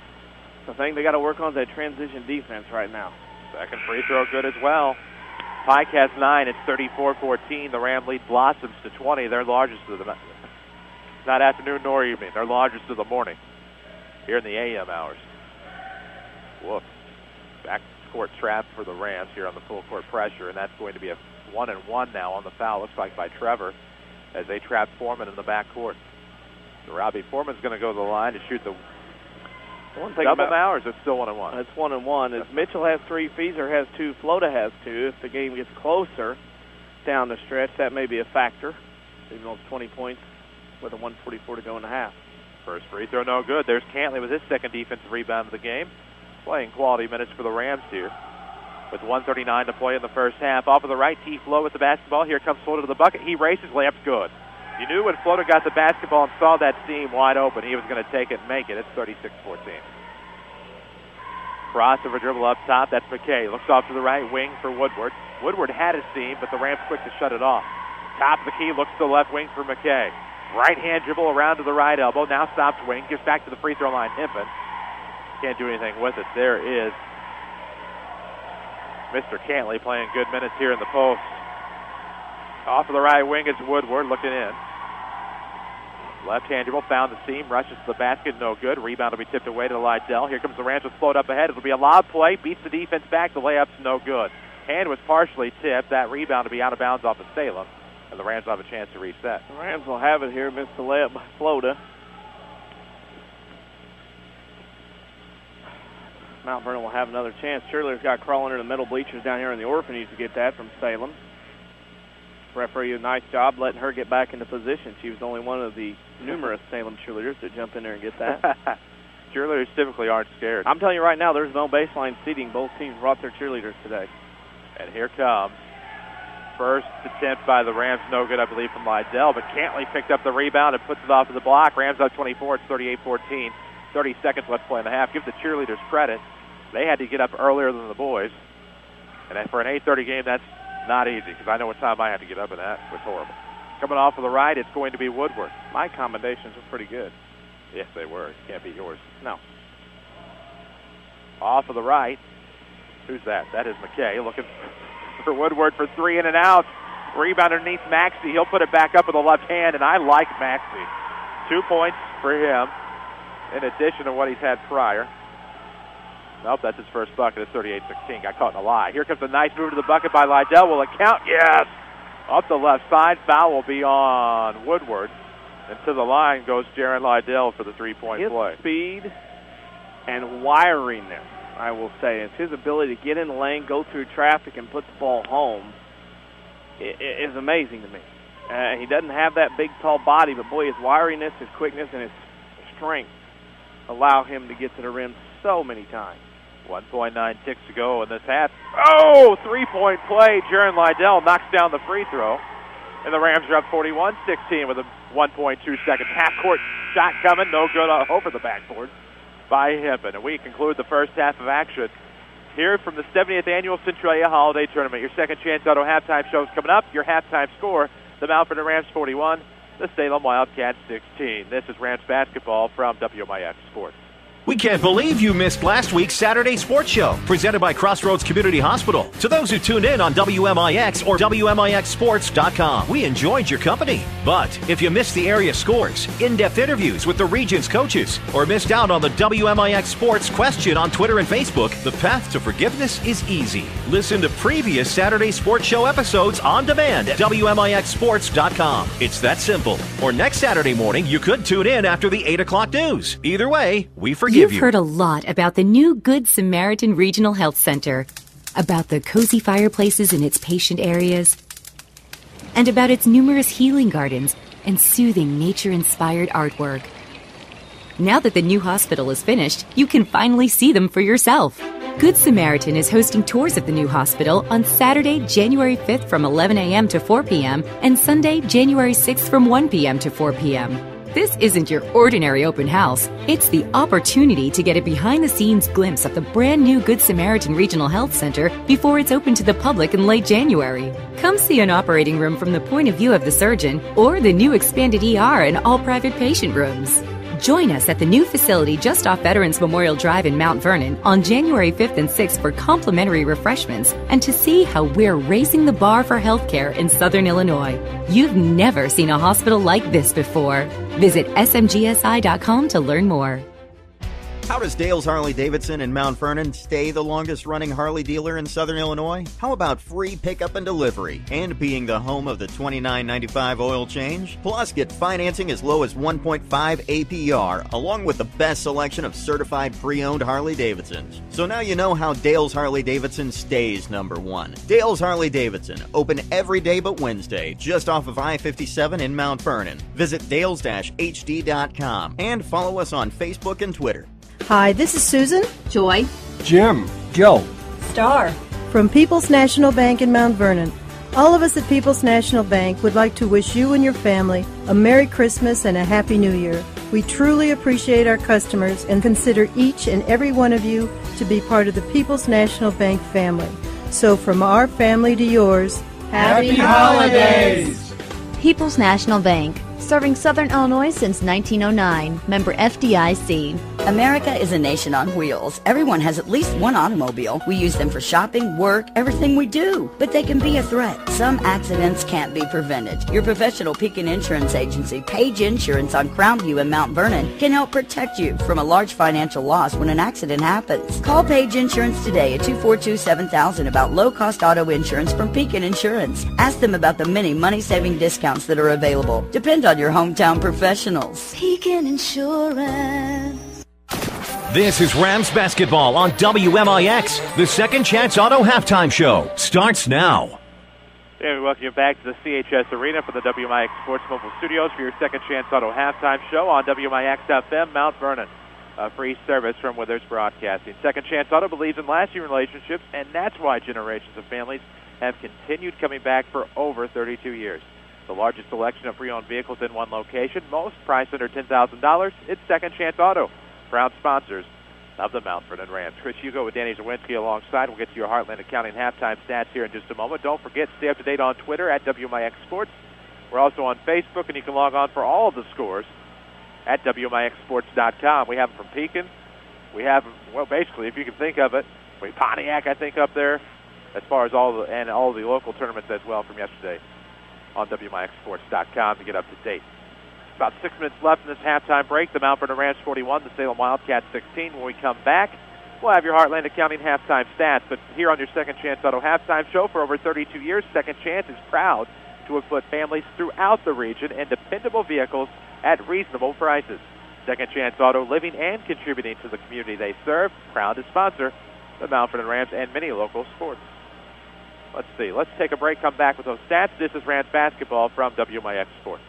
The thing they got to work on is that transition defense right now. Second free throw good as well. Pike has 9. It's 34-14. The Ram lead blossoms to 20. They're largest of the not afternoon nor evening. They're largest of the morning here in the AM hours. Whoop. Back court trap for the Rams here on the full court pressure, and that's going to be a 1-and-1 now on the foul. Looks like by Trevor as they trap Foreman in the back court. So Robbie Foreman's going to go to the line to shoot the double now, or is it still 1-and-1? It's 1-and-1. As Mitchell has 3, Feeser has 2, Floda has 2. If the game gets closer down the stretch, that may be a factor. Even though it's 20 points with a 1:44 to go in the half. First free throw, no good. There's Cantley with his second defensive rebound of the game. Playing quality minutes for the Rams here. With 1:39 to play in the first half. Off of the right, T. Flo with the basketball. Here comes Floda to the bucket. He races, layup's good. You knew when Floda got the basketball and saw that seam wide open, he was going to take it and make it. It's 36-14. Crossover dribble up top. That's McKay. Looks off to the right wing for Woodward. Woodward had a seam, but the Rams quick to shut it off. Top of the key, looks to the left wing for McKay. Right-hand dribble around to the right elbow. Now stops wing. Gives back to the free throw line. Himpen. Can't do anything with it. There is Mr. Cantley playing good minutes here in the post. Off of the right wing is Woodward looking in. Left-hand dribble, found the seam, rushes to the basket, no good. Rebound will be tipped away to Lydell. Here comes the Rams with float up ahead. It'll be a lob play, beats the defense back. The layup's no good. Hand was partially tipped. That rebound will be out of bounds off of Salem, and the Rams will have a chance to reset. The Rams will have it here. Missed the layup by Floda. Mount Vernon will have another chance. Cheerleaders got crawling into the middle bleachers down here in the orphanage to get that from Salem. Referee did a nice job letting her get back into position. She was only one of the numerous Salem cheerleaders to jump in there and get that. Cheerleaders typically aren't scared. I'm telling you right now, there's no baseline seating. Both teams brought their cheerleaders today. And here comes first attempt by the Rams, no good, I believe, from Lydell. But Cantley picked up the rebound and puts it off of the block. Rams up 24. It's 38-14. 30 seconds left to play in the half. Give the cheerleaders credit. They had to get up earlier than the boys. And for an 8:30 game, that's not easy because I know what time I had to get up, and that was horrible. Coming off of the right, it's going to be Woodward. My accommodations were pretty good. Yes, they were. You can't beat yours. No. Off of the right. Who's that? That is McKay looking for Woodward for three in and out. Rebound underneath Maxey. He'll put it back up with the left hand, and I like Maxey. 2 points for him in addition to what he's had prior. Nope, that's his first bucket. It's 38-16. Got caught in a lie. Here comes a nice move to the bucket by Lydell. Will it count? Yes! Off the left side. Foul will be on Woodward. And to the line goes Jaron Lydell for the three-point play. His speed and wiriness, I will say, is his ability to get in the lane, go through traffic, and put the ball home is amazing to me. He doesn't have that big, tall body, but, boy, his wiriness, his quickness, and his strength allow him to get to the rim so many times. 1.9 ticks to go in this half. Oh, three-point play. Jaron Lydell knocks down the free throw. And the Rams are up 41-16 with a 1.2 seconds. Half-court shot coming. No good over the backboard by Hempen. And we conclude the first half of action here from the 70th Annual Centralia Holiday Tournament. Your Second Chance Auto halftime show is coming up. Your halftime score, the Mt.Vernon Rams 41, the Salem Wildcats 16. This is Rams basketball from WMIX Sports. We can't believe you missed last week's Saturday Sports Show, presented by Crossroads Community Hospital. To those who tuned in on WMIX or WMIXsports.com, we enjoyed your company. But if you missed the area scores, in-depth interviews with the region's coaches, or missed out on the WMIX Sports question on Twitter and Facebook, the path to forgiveness is easy. Listen to previous Saturday Sports Show episodes on demand at WMIXsports.com. It's that simple. Or next Saturday morning, you could tune in after the 8 o'clock news. Either way, we forgive You've you. heard a lot about the new Good Samaritan Regional Health Center, about the cozy fireplaces in its patient areas, and about its numerous healing gardens and soothing nature-inspired artwork. Now that the new hospital is finished, you can finally see them for yourself. Good Samaritan is hosting tours of the new hospital on Saturday, January 5th from 11 a.m. to 4 p.m. and Sunday, January 6th from 1 p.m. to 4 p.m. This isn't your ordinary open house. It's the opportunity to get a behind-the-scenes glimpse of the brand-new Good Samaritan Regional Health Center before it's open to the public in late January. Come see an operating room from the point of view of the surgeon or the new expanded ER and all private patient rooms. Join us at the new facility just off Veterans Memorial Drive in Mt.Vernon on January 5th and 6th for complimentary refreshments and to see how we're raising the bar for healthcare in Southern Illinois. You've never seen a hospital like this before. Visit smgsi.com to learn more. How does Dale's Harley-Davidson in Mt.Vernon stay the longest-running Harley dealer in Southern Illinois? How about free pickup and delivery and being the home of the $29.95 oil change? Plus, get financing as low as 1.5 APR, along with the best selection of certified pre-owned Harley-Davidsons. So now you know how Dale's Harley-Davidson stays number one. Dale's Harley-Davidson, open every day but Wednesday, just off of I-57 in Mt.Vernon. Visit dales-hd.com and follow us on Facebook and Twitter. Hi, this is Susan. Joy. Jim. Joe. Star. From People's National Bank in Mt.Vernon. All of us at People's National Bank would like to wish you and your family a Merry Christmas and a Happy New Year. We truly appreciate our customers and consider each and every one of you to be part of the People's National Bank family. So from our family to yours, Happy Holidays! People's National Bank, serving Southern Illinois since 1909. Member FDIC. America is a nation on wheels. Everyone has at least one automobile. We use them for shopping, work, everything we do. But they can be a threat. Some accidents can't be prevented. Your professional Pekin Insurance Agency, Page Insurance on Crownview in Mt.Vernon, can help protect you from a large financial loss when an accident happens. Call Page Insurance today at 242-7000 about low-cost auto insurance from Pekin Insurance. Ask them about the many money-saving discounts that are available. Depend on your hometown professionals. Pekin Insurance. This is Rams basketball on WMIX. The Second Chance Auto halftime show starts now. And we welcome you back to the CHS Arena for the WMIX Sports Mobile Studios for your Second Chance Auto halftime show on WMIX FM Mt.Vernon. A free service from Withers Broadcasting. Second Chance Auto believes in lasting relationships, and that's why generations of families have continued coming back for over 32 years. The largest selection of pre-owned vehicles in one location, most priced under $10,000. It's Second Chance Auto. Proud sponsors of the Mt.Vernon Rams. Chris Hugo with Danny Czerwinski alongside. We'll get to your Heartland Accounting halftime stats here in just a moment. Don't forget, stay up to date on Twitter at WMIX Sports. We're also on Facebook, and you can log on for all of the scores at WMIXsports.com. We have them from Pekin. We have, well, basically, if you can think of it, we Pontiac, I think, up there, as far as all the local tournaments as well from yesterday on WMIXsports.com to get up to date. About 6 minutes left in this halftime break. The Mt.Vernon Rams 41, the Salem Wildcats 16. When we come back, we'll have your Heartland Accounting halftime stats. But here on your Second Chance Auto halftime show for over 32 years, Second Chance is proud to have put families throughout the region in dependable vehicles at reasonable prices. Second Chance Auto, living and contributing to the community they serve, proud to sponsor the Mt.Vernon Rams and many local sports. Let's see. Let's take a break, come back with those stats. This is Rams basketball from WMIX Sports.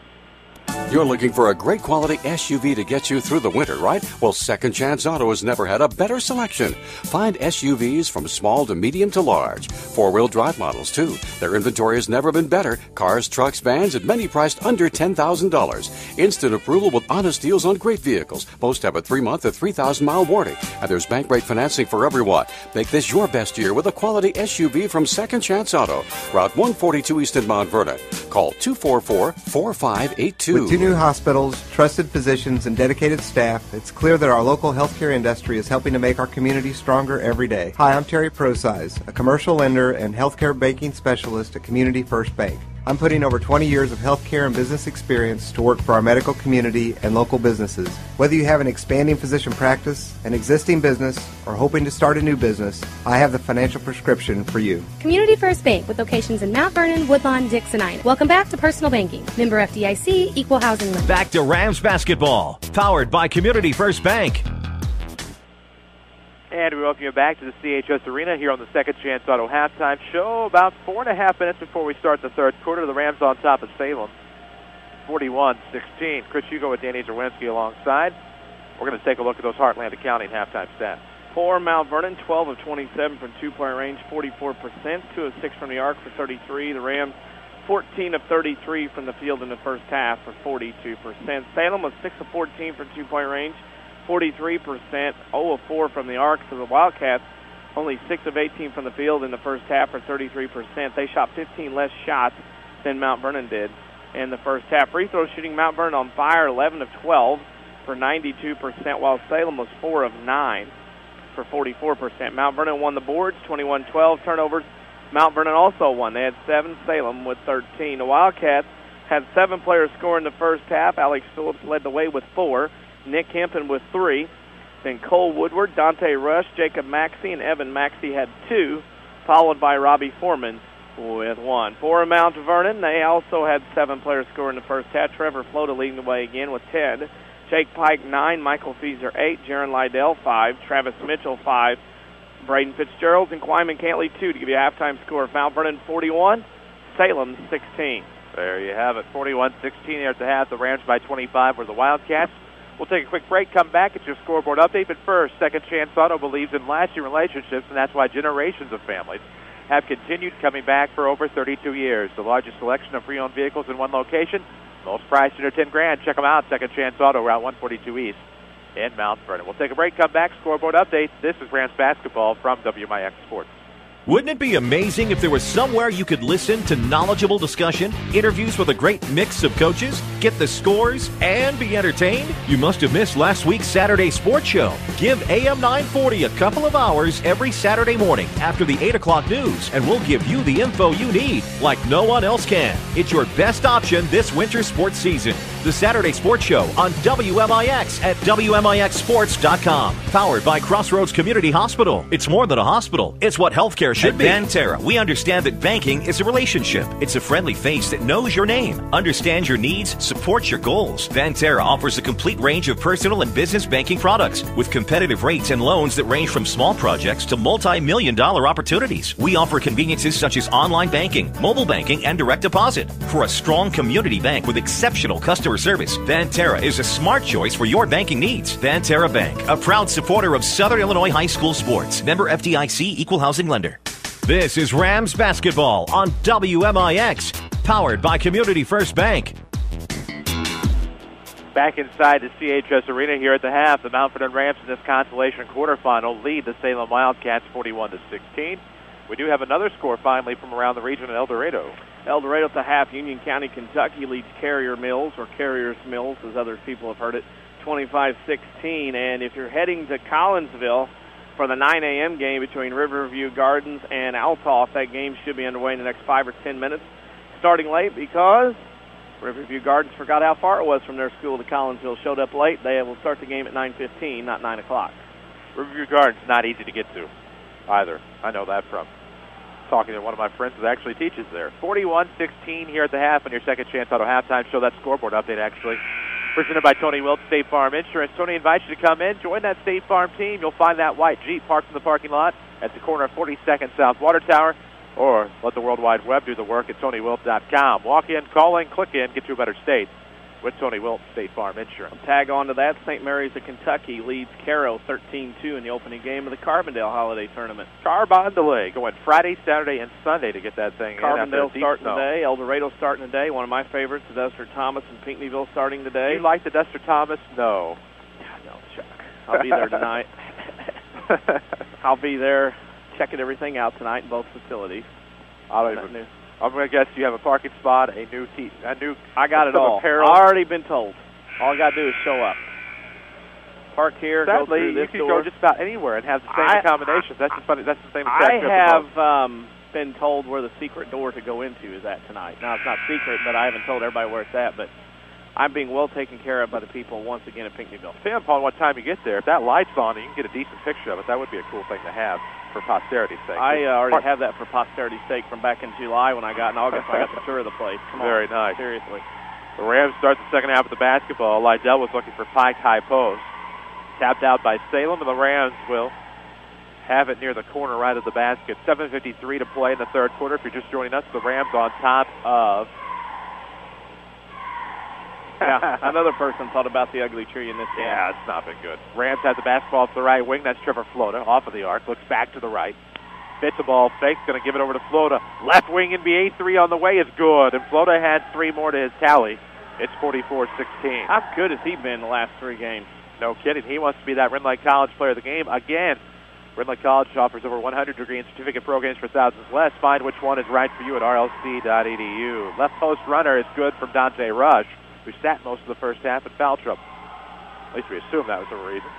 You're looking for a great quality SUV to get you through the winter, right? Well, Second Chance Auto has never had a better selection. Find SUVs from small to medium to large. Four-wheel drive models, too. Their inventory has never been better. Cars, trucks, vans, and many priced under $10,000. Instant approval with honest deals on great vehicles. Most have a 3-month or 3,000-mile warranty. And there's bank rate financing for everyone. Make this your best year with a quality SUV from Second Chance Auto. Route 142 East in Mt.Vernon. Call 244-4582. With 2 new hospitals, trusted physicians, and dedicated staff, it's clear that our local healthcare industry is helping to make our community stronger every day. Hi, I'm Terry Prosize, a commercial lender and healthcare banking specialist at Community First Bank. I'm putting over 20 years of healthcare and business experience to work for our medical community and local businesses. Whether you have an expanding physician practice, an existing business, or hoping to start a new business, I have the financial prescription for you. Community First Bank with locations in Mt.Vernon, Woodlawn, Dix, and Ina. Welcome back to Personal Banking. Member FDIC, Equal Housing Lender. Back to Rams basketball, powered by Community First Bank. And we welcome you back to the CHS Arena here on the Second Chance Auto halftime show. About 4.5 minutes before we start the third quarter, the Rams on top of Salem, 41-16. Chris Hugo with Danny Czerwinski alongside. We're going to take a look at those Heartland Accounting halftime stats. For Mt.Vernon, 12 of 27 from two-point range, 44%, 2 of 6 from the arc for 33. The Rams, 14 of 33 from the field in the first half for 42%. Salem was 6 of 14 from two-point range, 43%, 0 of 4 from the arc. For the Wildcats, only 6 of 18 from the field in the first half for 33%. They shot 15 less shots than Mt.Vernon did in the first half. Free throw shooting, Mt.Vernon on fire, 11 of 12 for 92%, while Salem was 4 of 9 for 44%. Mt.Vernon won the boards, 21-12. Turnovers, Mt.Vernon also won. They had 7, Salem with 13. The Wildcats had 7 players score in the first half. Alex Phillips led the way with 4. Nick Hempton with 3. Then Cole Woodward, Dante Rush, Jacob Maxey, and Evan Maxey had 2, followed by Robbie Foreman with 1. For Mt.Vernon, they also had 7 players score in the first half. Trevor Flota leading the way again with 10. Jake Pike, 9. Michael Feaser, 8. Jaron Lydell, 5. Travis Mitchell, 5. Braden Fitzgerald and Quayman Cantley, 2 to give you a halftime score of Mt.Vernon 41, Salem 16. There you have it, 41-16 there at the half. The Rams by 25 were the Wildcats. We'll take a quick break, come back, it's your scoreboard update. But first, Second Chance Auto believes in lasting relationships, and that's why generations of families have continued coming back for over 32 years. The largest selection of pre-owned vehicles in one location, most priced under $10,000. Check them out, Second Chance Auto, Route 142 East in Mt.Vernon. We'll take a break, come back, scoreboard update. This is Rams basketball from WMIX Sports. Wouldn't it be amazing if there was somewhere you could listen to knowledgeable discussion, interviews with a great mix of coaches, get the scores, and be entertained? You must have missed last week's Saturday Sports Show. Give AM 940 a couple of hours every Saturday morning after the 8 o'clock news, and we'll give you the info you need like no one else can. It's your best option this winter sports season. The Saturday Sports Show on WMIX at WMIXsports.com. Powered by Crossroads Community Hospital. It's more than a hospital. It's what healthcare should be. At Banterra, we understand that banking is a relationship. It's a friendly face that knows your name, understands your needs, supports your goals. Banterra offers a complete range of personal and business banking products with competitive rates and loans that range from small projects to multi-million-dollar opportunities. We offer conveniences such as online banking, mobile banking, and direct deposit. For a strong community bank with exceptional customer service, Banterra is a smart choice for your banking needs. Banterra Bank, a proud supporter of Southern Illinois high school sports. Member FDIC, Equal Housing Lender. This is Rams basketball on WMIX, powered by Community First Bank. Back inside the CHS Arena here at the half, the Mt.Vernon Rams in this Consolation Quarterfinal lead the Salem Wildcats 41-16. We do have another score finally from around the region in El Dorado. El Dorado at the half, Union County, Kentucky leads Carrier Mills, or Carriers Mills as other people have heard it, 25-16. And if you're heading to Collinsville for the 9 a.m. game between Riverview Gardens and Altoff, that game should be underway in the next 5 or 10 minutes. Starting late because Riverview Gardens forgot how far it was from their school to Collinsville, showed up late. They will start the game at 9:15, not 9 o'clock. Riverview Gardens not easy to get to either. I know that from talking to one of my friends that actually teaches there. 41-16 here at the half on your Second Chance Auto halftime show. That scoreboard update actually presented by Tony Wiltz, State Farm Insurance. Tony invites you to come in, join that State Farm team. You'll find that white Jeep parked in the parking lot at the corner of 42nd South Water Tower, or let the World Wide Web do the work at TonyWiltz.com. Walk in, call in, click in, get to a better state with Tony Wiltz, State Farm Insurance. Tag on to that, St. Mary's of Kentucky leads Caro 13-2 in the opening game of the Carbondale Holiday Tournament. Carbondale going Friday, Saturday, and Sunday to get that thing Carbondale in. starting today, El Dorado starting today. One of my favorites, the Duster Thomas and Pinckneyville starting today. You like the Duster Thomas? No. No, Chuck. I'll be there tonight. I'll be there checking everything out tonight in both facilities. I'm going to guess you have a parking spot, a new I got it all. Apparel. I've already been told. All I got to do is show up. Park here, Sadly, go through this you can door. go just about anywhere and have the same accommodations. That's the same. I have been told where the secret door to go into is at tonight. Now, it's not secret, but I haven't told everybody where it's at, but I'm being well taken care of by the people once again at Pinckneyville. Depending upon what time you get there, if that light's on and you can get a decent picture of it, that would be a cool thing to have for posterity's sake. I already have that for posterity's sake from back in July when I got in August. I got the tour of the place. Come on. Very nice. Seriously. The Rams start the second half of the basketball. Lydell was looking for Pike high post. Tapped out by Salem, and the Rams will have it near the corner right of the basket. 7:53 to play in the third quarter. If you're just joining us, the Rams on top of... Yeah, another person thought about the ugly tree in this game. Yeah, it's not been good. Rams have the basketball off the right wing. That's Trevor Flota off of the arc. Looks back to the right. Fits the ball, fakes, going to give it over to Flota. Left wing NBA 3 on the way is good, and Flota had 3 more to his tally. It's 44-16. How good has he been the last 3 games? No kidding. He wants to be that Ridley College player of the game again. Ridley College offers over 100 degree and certificate programs for thousands less. Find which one is right for you at rlc.edu. Left post runner is good from Dante Rush, who sat most of the first half in foul trouble. At least we assume that was the reason.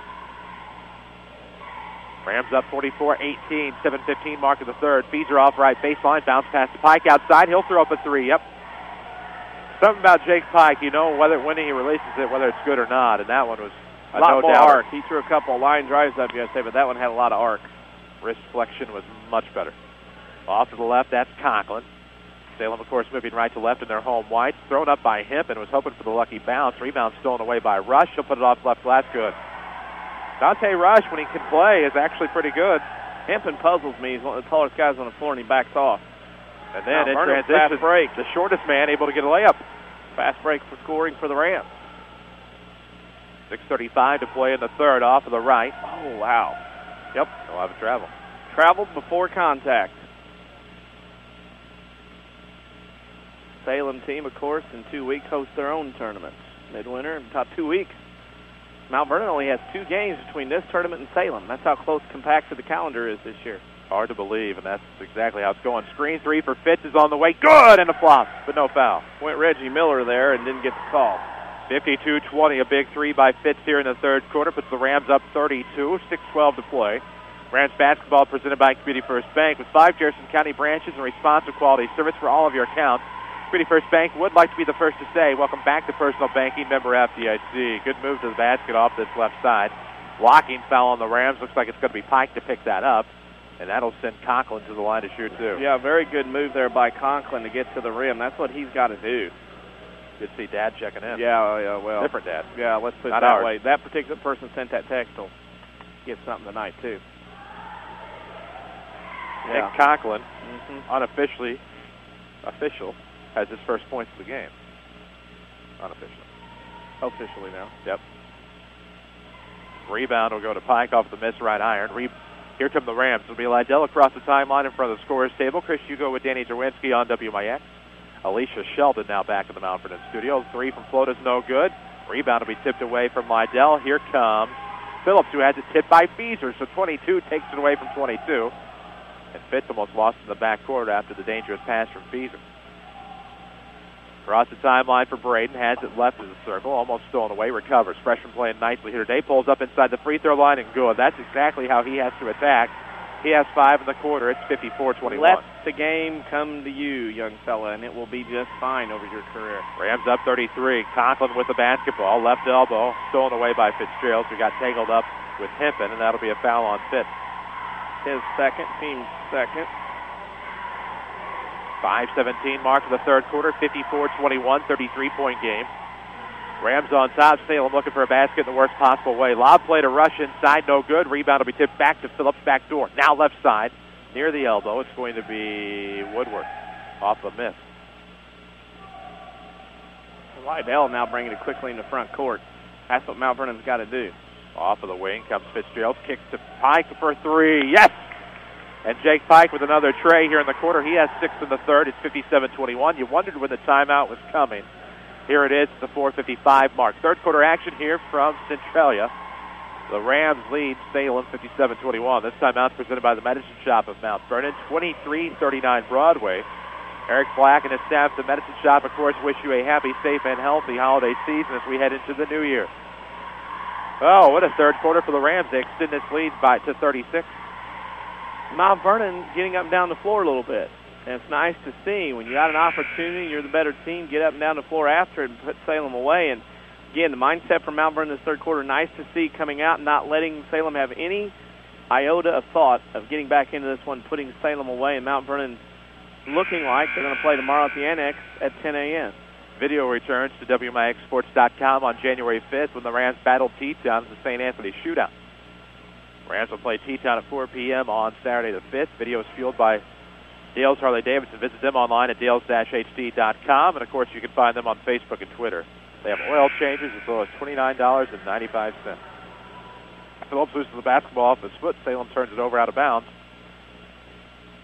Rams up 44-18, 7:15 mark of the third. Feezer off right baseline, bounce pass to Pike outside. He'll throw up a 3. Yep. Something about Jake Pike, you know when he releases it, whether it's good or not, and that one was a lot more arc. He threw a couple of line drives up yesterday, but that one had a lot of arc. Wrist flexion was much better. Off to the left, that's Conklin. Salem, of course, moving right to left in their home whites. Thrown up by Hemp and was hoping for the lucky bounce. Rebound stolen away by Rush. He'll put it off left glass. Good. Dante Rush, when he can play, is actually pretty good. Hempin puzzles me. He's one of the tallest guys on the floor, and he backs off. And then in transition, fast break. The shortest man able to get a layup. Fast break for scoring for the Rams. 6:35 to play in the third off of the right. Oh, wow. Yep, they'll have a travel. Traveled before contact. Salem team, of course, in 2 weeks hosts their own tournaments. Midwinter in about 2 weeks. Mt.Vernon only has 2 games between this tournament and Salem. That's how close compacted the calendar is this year. Hard to believe, and that's exactly how it's going. Screen 3 for Fitz is on the way. Good, and a flop, but no foul. Went Reggie Miller there and didn't get the call. 52-20, a big 3 by Fitz here in the third quarter, puts the Rams up 32, 6:12 to play. Rams basketball presented by Community First Bank with 5 Jefferson County branches and responsive quality service for all of your accounts. Community First Bank would like to be the first to say, welcome back to personal banking, member FDIC. Good move to the basket off this left side. Blocking foul on the Rams. Looks like it's going to be Pike to pick that up, and that'll send Conklin to the line to shoot, too. Yeah, very good move there by Conklin to get to the rim. That's what he's got to do. Good to see Dad checking in. Yeah, well. Different Dad. Yeah, let's put it Not that ours. way. That particular person sent that text will get something tonight, too. Nick Conklin, unofficially official, has his first points of the game. Unofficially. Officially now. Yep. Rebound will go to Pike off the miss right iron. Here come the Rams. It'll be Lydell across the timeline in front of the scorer's table. Chris Hugo with Danny Czerwinski on WMIX. Alicia Sheldon now back in the Mt.Vernon studio. 3 from Flota's no good. Rebound will be tipped away from Lydell. Here comes Phillips, who has it tipped by Feaser. So 22 takes it away from 22. And Fitz almost lost in the backcourt after the dangerous pass from Feaser. Across the timeline for Braden, has it left of the circle, almost stolen away, recovers. Freshman playing nicely here today, pulls up inside the free throw line and good. That's exactly how he has to attack. He has 5 in the quarter. It's 54-21. Let the game come to you, young fella, and it will be just fine over your career. Rams up 33. Conklin with the basketball, left elbow, stolen away by Fitzgerald, who got tangled up with Hempen, and that'll be a foul on Fitz. His second, team's second. 5:17 mark of the third quarter, 54-21, 33-point game. Rams on top. Salem looking for a basket in the worst possible way. Lob play to rush inside, no good. Rebound will be tipped back to Phillips, back door. Now left side, near the elbow. It's going to be Woodward off a miss. Lydell now bringing it quickly into front court. That's what Mt.Vernon's got to do. Off of the wing comes Fitzgerald. Kicks to Pike for 3. Yes! And Jake Pike with another tray here in the quarter. He has 6 in the third. It's 57-21. You wondered when the timeout was coming. Here it is, the 4:55 mark. Third quarter action here from Centralia. The Rams lead Salem 57-21. This timeout presented by the Medicine Shop of Mt.Vernon, 2339 Broadway. Eric Black and his staff at the Medicine Shop, of course, wish you a happy, safe, and healthy holiday season as we head into the new year. Oh, what a third quarter for the Rams. They extend this lead to 36. Mt.Vernon getting up and down the floor a little bit. And it's nice to see when you got an opportunity, you're the better team, get up and down the floor after it and put Salem away. And again, the mindset from Mt.Vernon this third quarter, nice to see coming out and not letting Salem have any iota of thought of getting back into this one, putting Salem away. And Mt.Vernon looking like they're going to play tomorrow at the Annex at 10 a.m. Video returns to WMIXsports.com on January 5th when the Rams battle T-Town in the St. Anthony Shootout. Rams will play T-Town at 4 p.m. on Saturday the 5th. Video is fueled by Dale's Harley Davidson. Visit them online at dales-ht.com, and of course you can find them on Facebook and Twitter. They have oil changes as low as $29.95. Phillips loses the basketball off his foot. Salem turns it over out of bounds.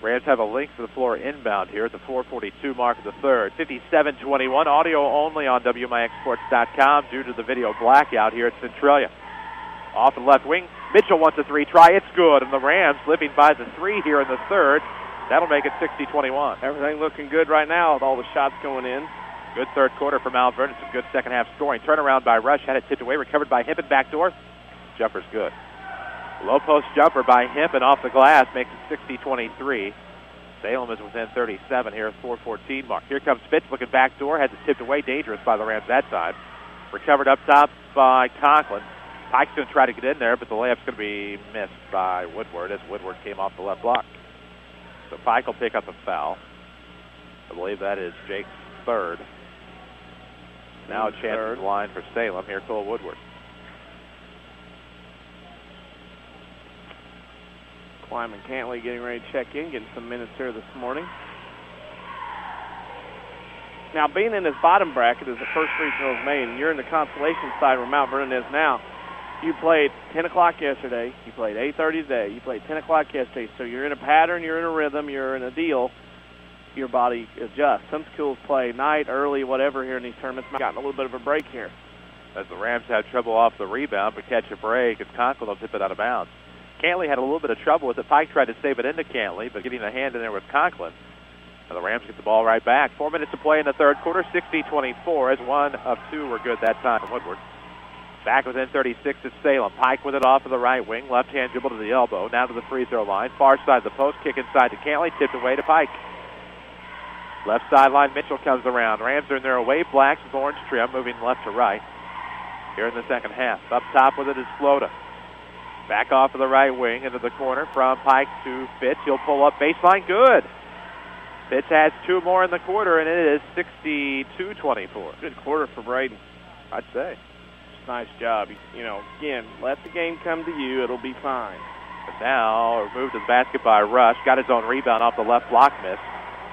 Rams have a link to the floor inbound here at the 4:42 mark of the third. 57-21, audio only on WMIXsports.com due to the video blackout here at Centralia. Off the left wing, Mitchell wants a 3 try. It's good, and the Rams living by the 3 here in the third. That'll make it 60-21. Everything looking good right now with all the shots going in. Good third quarter for Mt.Vernon. Some good second half scoring. Turnaround by Rush. Had it tipped away. Recovered by Hempen. Backdoor. Jumper's good. Low post jumper by Hempen off the glass makes it 60-23. Salem is within 37 here at 4:14 mark. Here comes Spitz looking backdoor. Has it tipped away. Dangerous by the Rams that time. Recovered up top by Conklin. Pike's going to try to get in there, but the layup's going to be missed by Woodward as Woodward came off the left block. So Pike will pick up a foul. I believe that is Jake's third. Now a chance at the line for Salem. Here, Cole Woodward. Wyman Cantley getting ready to check in, getting some minutes here this morning. Now, being in this bottom bracket as the first free throw is made, and you're in the consolation side where Mt.Vernon is now. You played 10 o'clock yesterday. You played 8:30 today. You played 10 o'clock yesterday. So you're in a pattern. You're in a rhythm. You're in a deal. Your body adjusts. Some schools play night, early, whatever here in these tournaments. Gotten a little bit of a break here. As the Rams had trouble off the rebound, but catch a break, and Conklin will tip it out of bounds. Cantley had a little bit of trouble with it. Pike tried to save it into Cantley, but getting a hand in there with Conklin. And the Rams get the ball right back. 4 minutes to play in the third quarter, 60-24, as 1 of 2 were good that time from Woodward. Back within 36 is Salem. Pike with it off of the right wing. Left hand dribble to the elbow. Now to the free throw line. Far side of the post. Kick inside to Cantley. Tipped away to Pike. Left sideline, Mitchell comes around. Rams are in their away blacks with orange trim, moving left to right here in the second half. Up top with it is Flota. Back off of the right wing into the corner from Pike to Fitz. He'll pull up baseline. Good. Fitz has 2 more in the quarter, and it is 62-24. Good quarter for Braden, I'd say. Nice job. You know, again, let the game come to you. It'll be fine. But now, removed to the basket by Rush. Got his own rebound off the left block miss.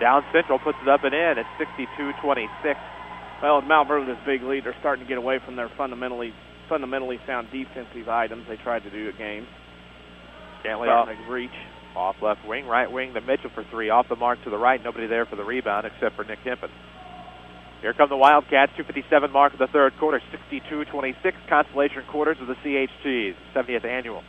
Down Central puts it up and in. It's 62-26. Well, with Mt.Vernon, this big lead, they're starting to get away from their fundamentally sound defensive items they tried to do at games. Cantley off reach. Off left wing. Right wing to Mitchell for 3. Off the mark to the right. Nobody there for the rebound except for Nick Hempen. Here come the Wildcats, 2:57 mark of the third quarter, 62-26, Consolation Quarters of the CHT's 70th annual.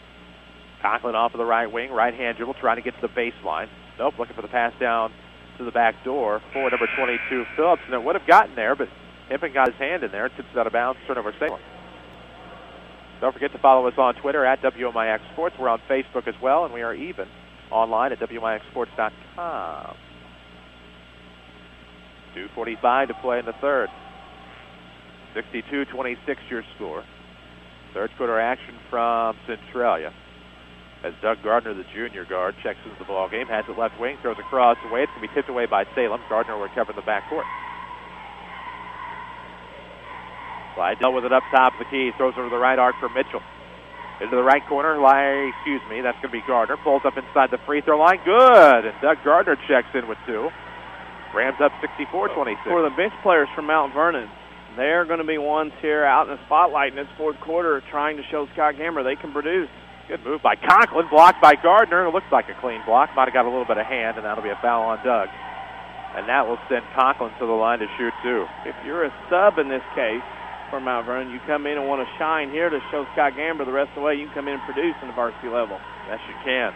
Conklin off of the right wing, right-hand dribble, trying to get to the baseline. Nope, looking for the pass down to the back door for number 22, Phillips, and it would have gotten there, but Hippen got his hand in there, tips it out of bounds, turnover Salem. Don't forget to follow us on Twitter at WMIX Sports. We're on Facebook as well, and we are even online at WMIXsports.com. 2:45 to play in the third. 62-26 your score. Third quarter action from Centralia. As Doug Gardner, the junior guard, checks into the ball game, has it left wing, throws across away. It's going to be tipped away by Salem. Gardner will recover in the backcourt. Lydell with it up top of the key, throws over the right arc for Mitchell. Into the right corner, that's going to be Gardner. Pulls up inside the free throw line. Good! And Doug Gardner checks in with two. Rams up 64-26. For the bench players from Mt.Vernon, they're going to be ones here out in the spotlight in this fourth quarter trying to show Scott Gamber they can produce. Good move by Conklin, blocked by Gardner. It looks like a clean block. Might have got a little bit of hand, and that'll be a foul on Doug. And that will send Conklin to the line to shoot two. If you're a sub in this case for Mt.Vernon, you come in and want to shine here to show Scott Gamber the rest of the way. You can come in and produce in the varsity level. Yes, you can.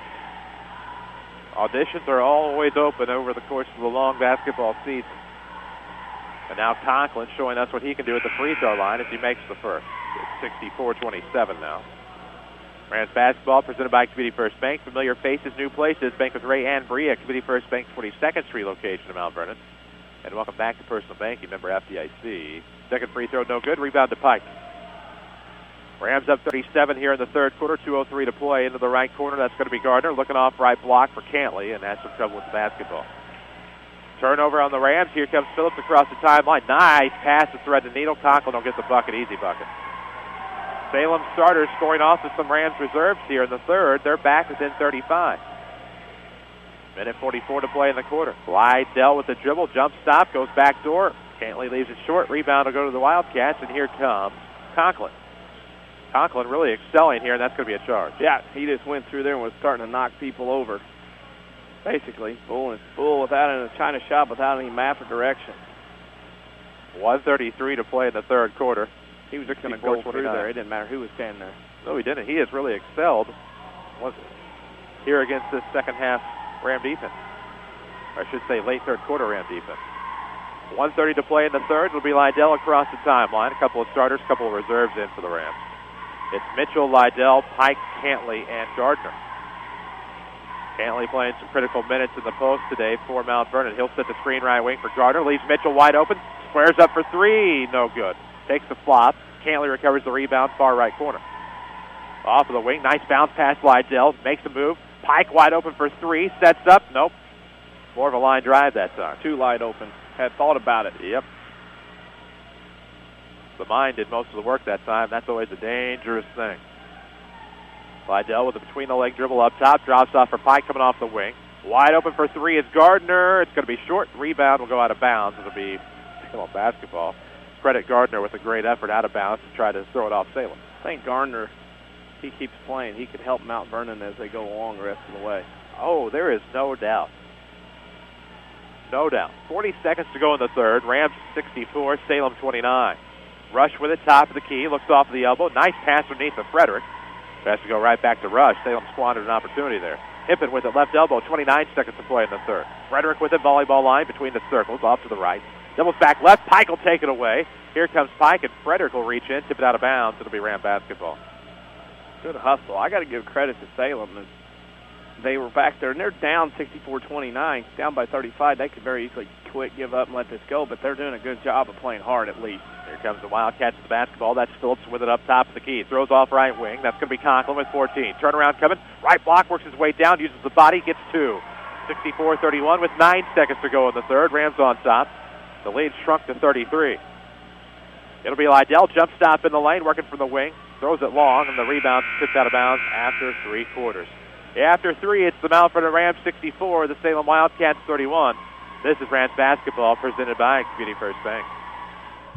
Auditions are always open over the course of the long basketball season. And now Conklin showing us what he can do at the free throw line as he makes the first. It's 64-27 now. Rams basketball presented by Community First Bank. Familiar faces, new places. Bank with Ray and Bria, Community First Bank, 22nd Street location in Mt.Vernon. And welcome back to Personal Banking, member FDIC. Second free throw, no good. Rebound to Pike. Rams up 37 here in the third quarter. 2:03 to play. Into the right corner. That's going to be Gardner. Looking off right block for Cantley, and has some trouble with the basketball. Turnover on the Rams. Here comes Phillips across the timeline. Nice pass to thread the needle. Conklin will get the bucket. Easy bucket. Salem starters scoring off of some Rams reserves here in the third. They're back within 35. Minute 44 to play in the quarter. Lydell with the dribble. Jump stop. Goes back door. Cantley leaves it short. Rebound will go to the Wildcats, and here comes Conklin. Conklin really excelling here, and that's going to be a charge. Yeah, he just went through there and was starting to knock people over. Basically, bull without a China shop, without any map or direction. 1:33 to play in the third quarter. He was just going to go through there. It didn't matter who was standing there. No, he didn't. He has really excelled here against this second half Ram defense. Or I should say late third quarter Ram defense. 1:30 to play in the third. It'll be Lydell across the timeline. A couple of starters, a couple of reserves in for the Rams. It's Mitchell, Lydell, Pike, Cantley, and Gardner. Cantley playing some critical minutes in the post today for Mt.Vernon. He'll set the screen right wing for Gardner. Leaves Mitchell wide open. Squares up for three. No good. Takes the flop. Cantley recovers the rebound, far right corner. Off of the wing. Nice bounce pass, Lydell. Makes a move. Pike wide open for three. Sets up. Nope. More of a line drive that time. Too wide open. Had thought about it. Yep. The mind did most of the work that time. That's always a dangerous thing. Lydell with a between-the-leg dribble up top. Drops off for Pike coming off the wing. Wide open for three is Gardner. It's going to be short. Rebound will go out of bounds. It'll be Salem basketball. Credit Gardner with a great effort out of bounds to try to throw it off Salem. I think Gardner, he keeps playing. He could help Mt.Vernon as they go along the rest of the way. Oh, there is no doubt. No doubt. 40 seconds to go in the third. Rams 64, Salem 29. Rush with it, top of the key, looks off the elbow. Nice pass underneath to Frederick. Has to go right back to Rush. Salem squandered an opportunity there. Hippen with it, left elbow, 29 seconds to play in the third. Frederick with it, volleyball line between the circles, off to the right. Doubles back left, Pike will take it away. Here comes Pike, and Frederick will reach in, tip it out of bounds. It'll be Ram basketball. Good hustle. I got to give credit to Salem. They were back there, and they're down 64-29, down by 35. They could very easily quit, give up, and let this go, but they're doing a good job of playing hard at least. Here comes the Wildcats with the basketball. That's Phillips with it up top of the key. Throws off right wing. That's going to be Conklin with 14. Turnaround coming. Right block, works his way down, uses the body, gets two. 64-31 with 9 seconds to go in the third. Rams on top. The lead shrunk to 33. It'll be Lydell. Jump stop in the lane, working from the wing. Throws it long, and the rebound tipped out of bounds after three quarters. After three, it's the Mt.Vernon Rams 64, the Salem Wildcats 31. This is Rams basketball presented by Community First Bank.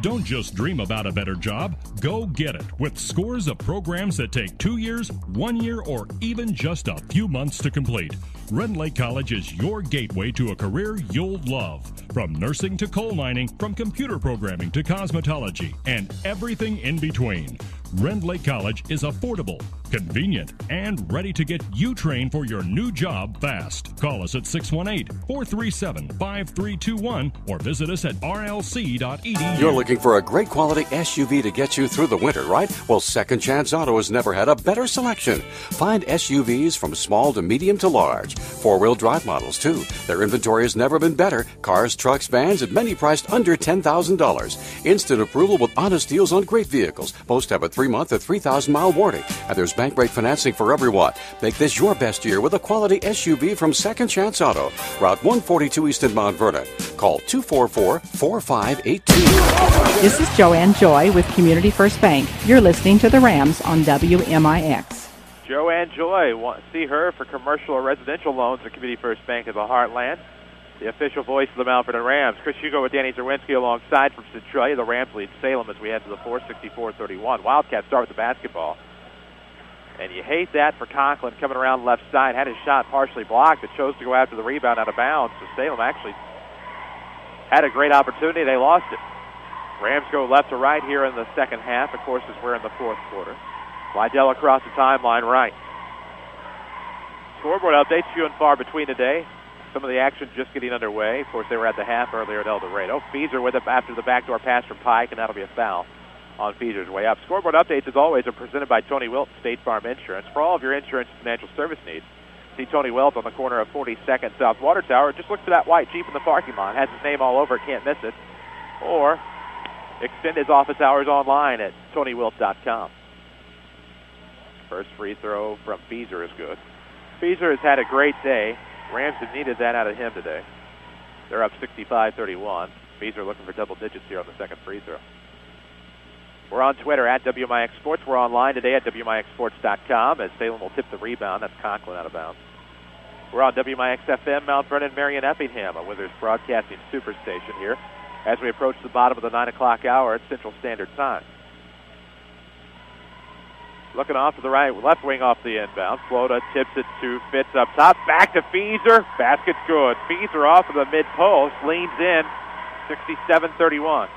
Don't just dream about a better job. Go get it with scores of programs that take 2 years, 1 year, or even just a few months to complete. Rend Lake College is your gateway to a career you'll love. From nursing to coal mining, from computer programming to cosmetology, and everything in between. Rend Lake College is affordable, convenient, and ready to get you trained for your new job fast. Call us at 618-437-5321 or visit us at rlc.edu. You're looking for a great quality SUV to get you through the winter, right? Well, Second Chance Auto has never had a better selection. Find SUVs from small to medium to large. Four-wheel drive models, too. Their inventory has never been better. Cars, trucks, vans, and many priced under $10,000. Instant approval with honest deals on great vehicles. Most have a 3-month or 3,000-mile warranty. And there's bank rate financing for everyone. Make this your best year with a quality SUV from Second Chance Auto. Route 142 East in Mt.Vernon. Call 244-4582. This is Joanne Joy with Community First Bank. You're listening to the Rams on WMIX. Joanne Joy, see her for commercial or residential loans at Community First Bank of the Heartland. The official voice of the Mt.Vernon Rams. Chris Hugo with Danny Czerwinski alongside from Centralia. The Rams lead Salem as we head to the 464-31. Wildcats start with the basketball. And you hate that for Conklin coming around the left side. Had his shot partially blocked, but chose to go after the rebound out of bounds. So Salem actually had a great opportunity. They lost it. Rams go left to right here in the second half. Of course, as we're in the fourth quarter. Lydell across the timeline right. Scoreboard updates few and far between today. Some of the action just getting underway. Of course, they were at the half earlier at El Dorado. Feeser with it after the backdoor pass from Pike, and that'll be a foul on Feeser's way up. Scoreboard updates, as always, are presented by Tony Wilt, State Farm Insurance. For all of your insurance and financial service needs, see Tony Wilt on the corner of 42nd South Water Tower. Just look for that white Jeep in the parking lot. Has his name all over it, can't miss it. Or extend his office hours online at TonyWilt.com. First free throw from Feeser is good. Feeser has had a great day. Rams have needed that out of him today. They're up 65-31. Feeser looking for double digits here on the second free throw. We're on Twitter at WMIX Sports. We're online today at WMIXSports.com as Salem will tip the rebound. That's Conklin out of bounds. We're on WMIX FM, Mt.Vernon, Marion, Effingham, a Withers Broadcasting Superstation here as we approach the bottom of the 9 o'clock hour at Central Standard Time. Looking off to the right, left wing off the inbound. Flota tips it to Fitz up top. Back to Feeser. Basket's good. Feeser off of the mid-post. Leans in. 67-31.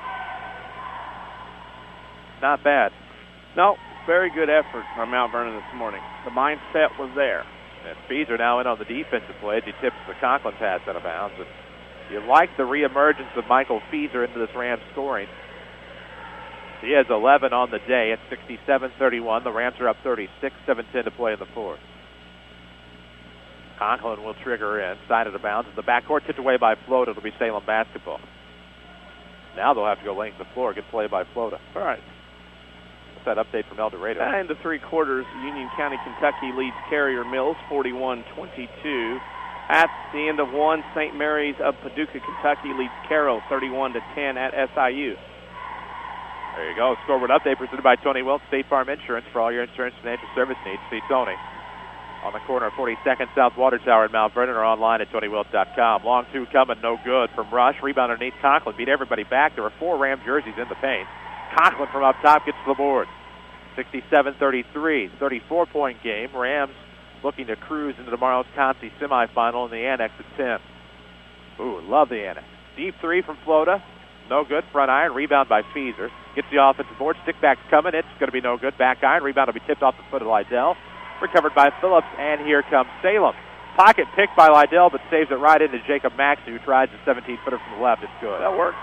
Not bad. No, very good effort from Mt.Vernon this morning. The mindset was there. And Feeser now in on the defensive play as he tips the Conklin pass out of bounds. And you like the reemergence of Michael Feeser into this Rams scoring. He has 11 on the day at 67-31. The Rams are up 36, 7:10 to play in the fourth. Conklin will trigger in, side of the bounds. The backcourt tipped away by Flota. It'll be Salem basketball. Now they'll have to go length the floor. Good play by Flota. All right. What's that update from El Dorado? Into three quarters, Union County, Kentucky leads Carrier Mills 41-22. At the end of one, St. Mary's of Paducah, Kentucky leads Carroll 31-10 at SIU. There you go. Scoreboard update presented by Tony Wilt, State Farm Insurance. For all your insurance financial service needs, see Tony on the corner of 42nd South Water Tower in Mt.Vernon or online at TonyWilt.com. Long two coming, no good from Rush. Rebound underneath Conklin. Beat everybody back. There were 4 Ram jerseys in the paint. Conklin from up top gets to the board. 67-33, 34-point game. Rams looking to cruise into tomorrow's Consi semifinal in the Annex at 10. Ooh, love the Annex. Deep three from Flota. No good. Front iron. Rebound by Feeser. Gets the offensive board. Stick back's coming. It's going to be no good. Back iron. Rebound will be tipped off the foot of Lydell. Recovered by Phillips. And here comes Salem. Pocket picked by Lydell, but saves it right into Jacob Maxey, who tries a 17-footer from the left. It's good. That works.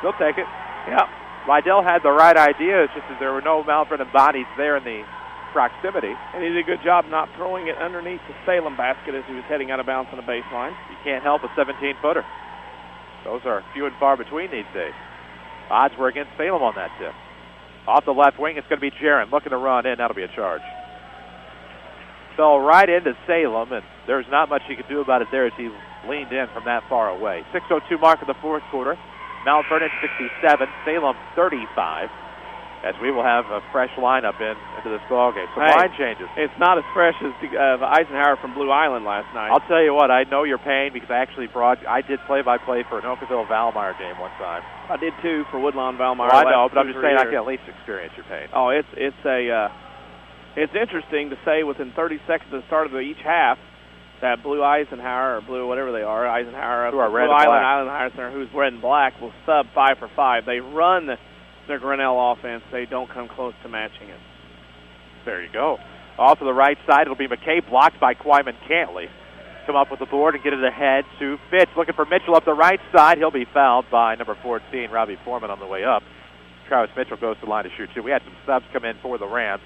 They'll take it. Yeah. Lydell had the right idea. It's just that there were no Mt.Vernon bodies there in the proximity. And he did a good job not throwing it underneath the Salem basket as he was heading out of bounds on the baseline. You can't help a 17-footer. Those are few and far between these days. Odds were against Salem on that tip. Off the left wing, it's going to be Jaron looking to run in. That'll be a charge. Fell right into Salem, and there's not much he could do about it there as he leaned in from that far away. 6:02 mark of the fourth quarter. Mt.Vernon 67, Salem 35. as we will have a fresh lineup into this ballgame. Some line changes. It's not as fresh as the Eisenhower from Blue Island last night. I'll tell you what, I know your pain because I did play-by-play for an Oakville-Valmeyer game one time. I did too for Woodlawn-Valmeyer. Well, I know, but I'm just saying I can at least experience your pain. Oh, it's interesting to say within 30 seconds of the start of each half that Blue Eisenhower or Blue whatever they are, Eisenhower, who are red Blue and Island black. Eisenhower, who's red and black, will sub 5 for 5. They run the Grinnell offense. They don't come close to matching it. There you go. Off to the right side, it'll be McKay, blocked by Kwyman Cantley. Come up with the board and get it ahead to Fitch. Looking for Mitchell up the right side. He'll be fouled by number 14, Robbie Foreman, on the way up. Travis Mitchell goes to the line to shoot two. We had some subs come in for the Rams.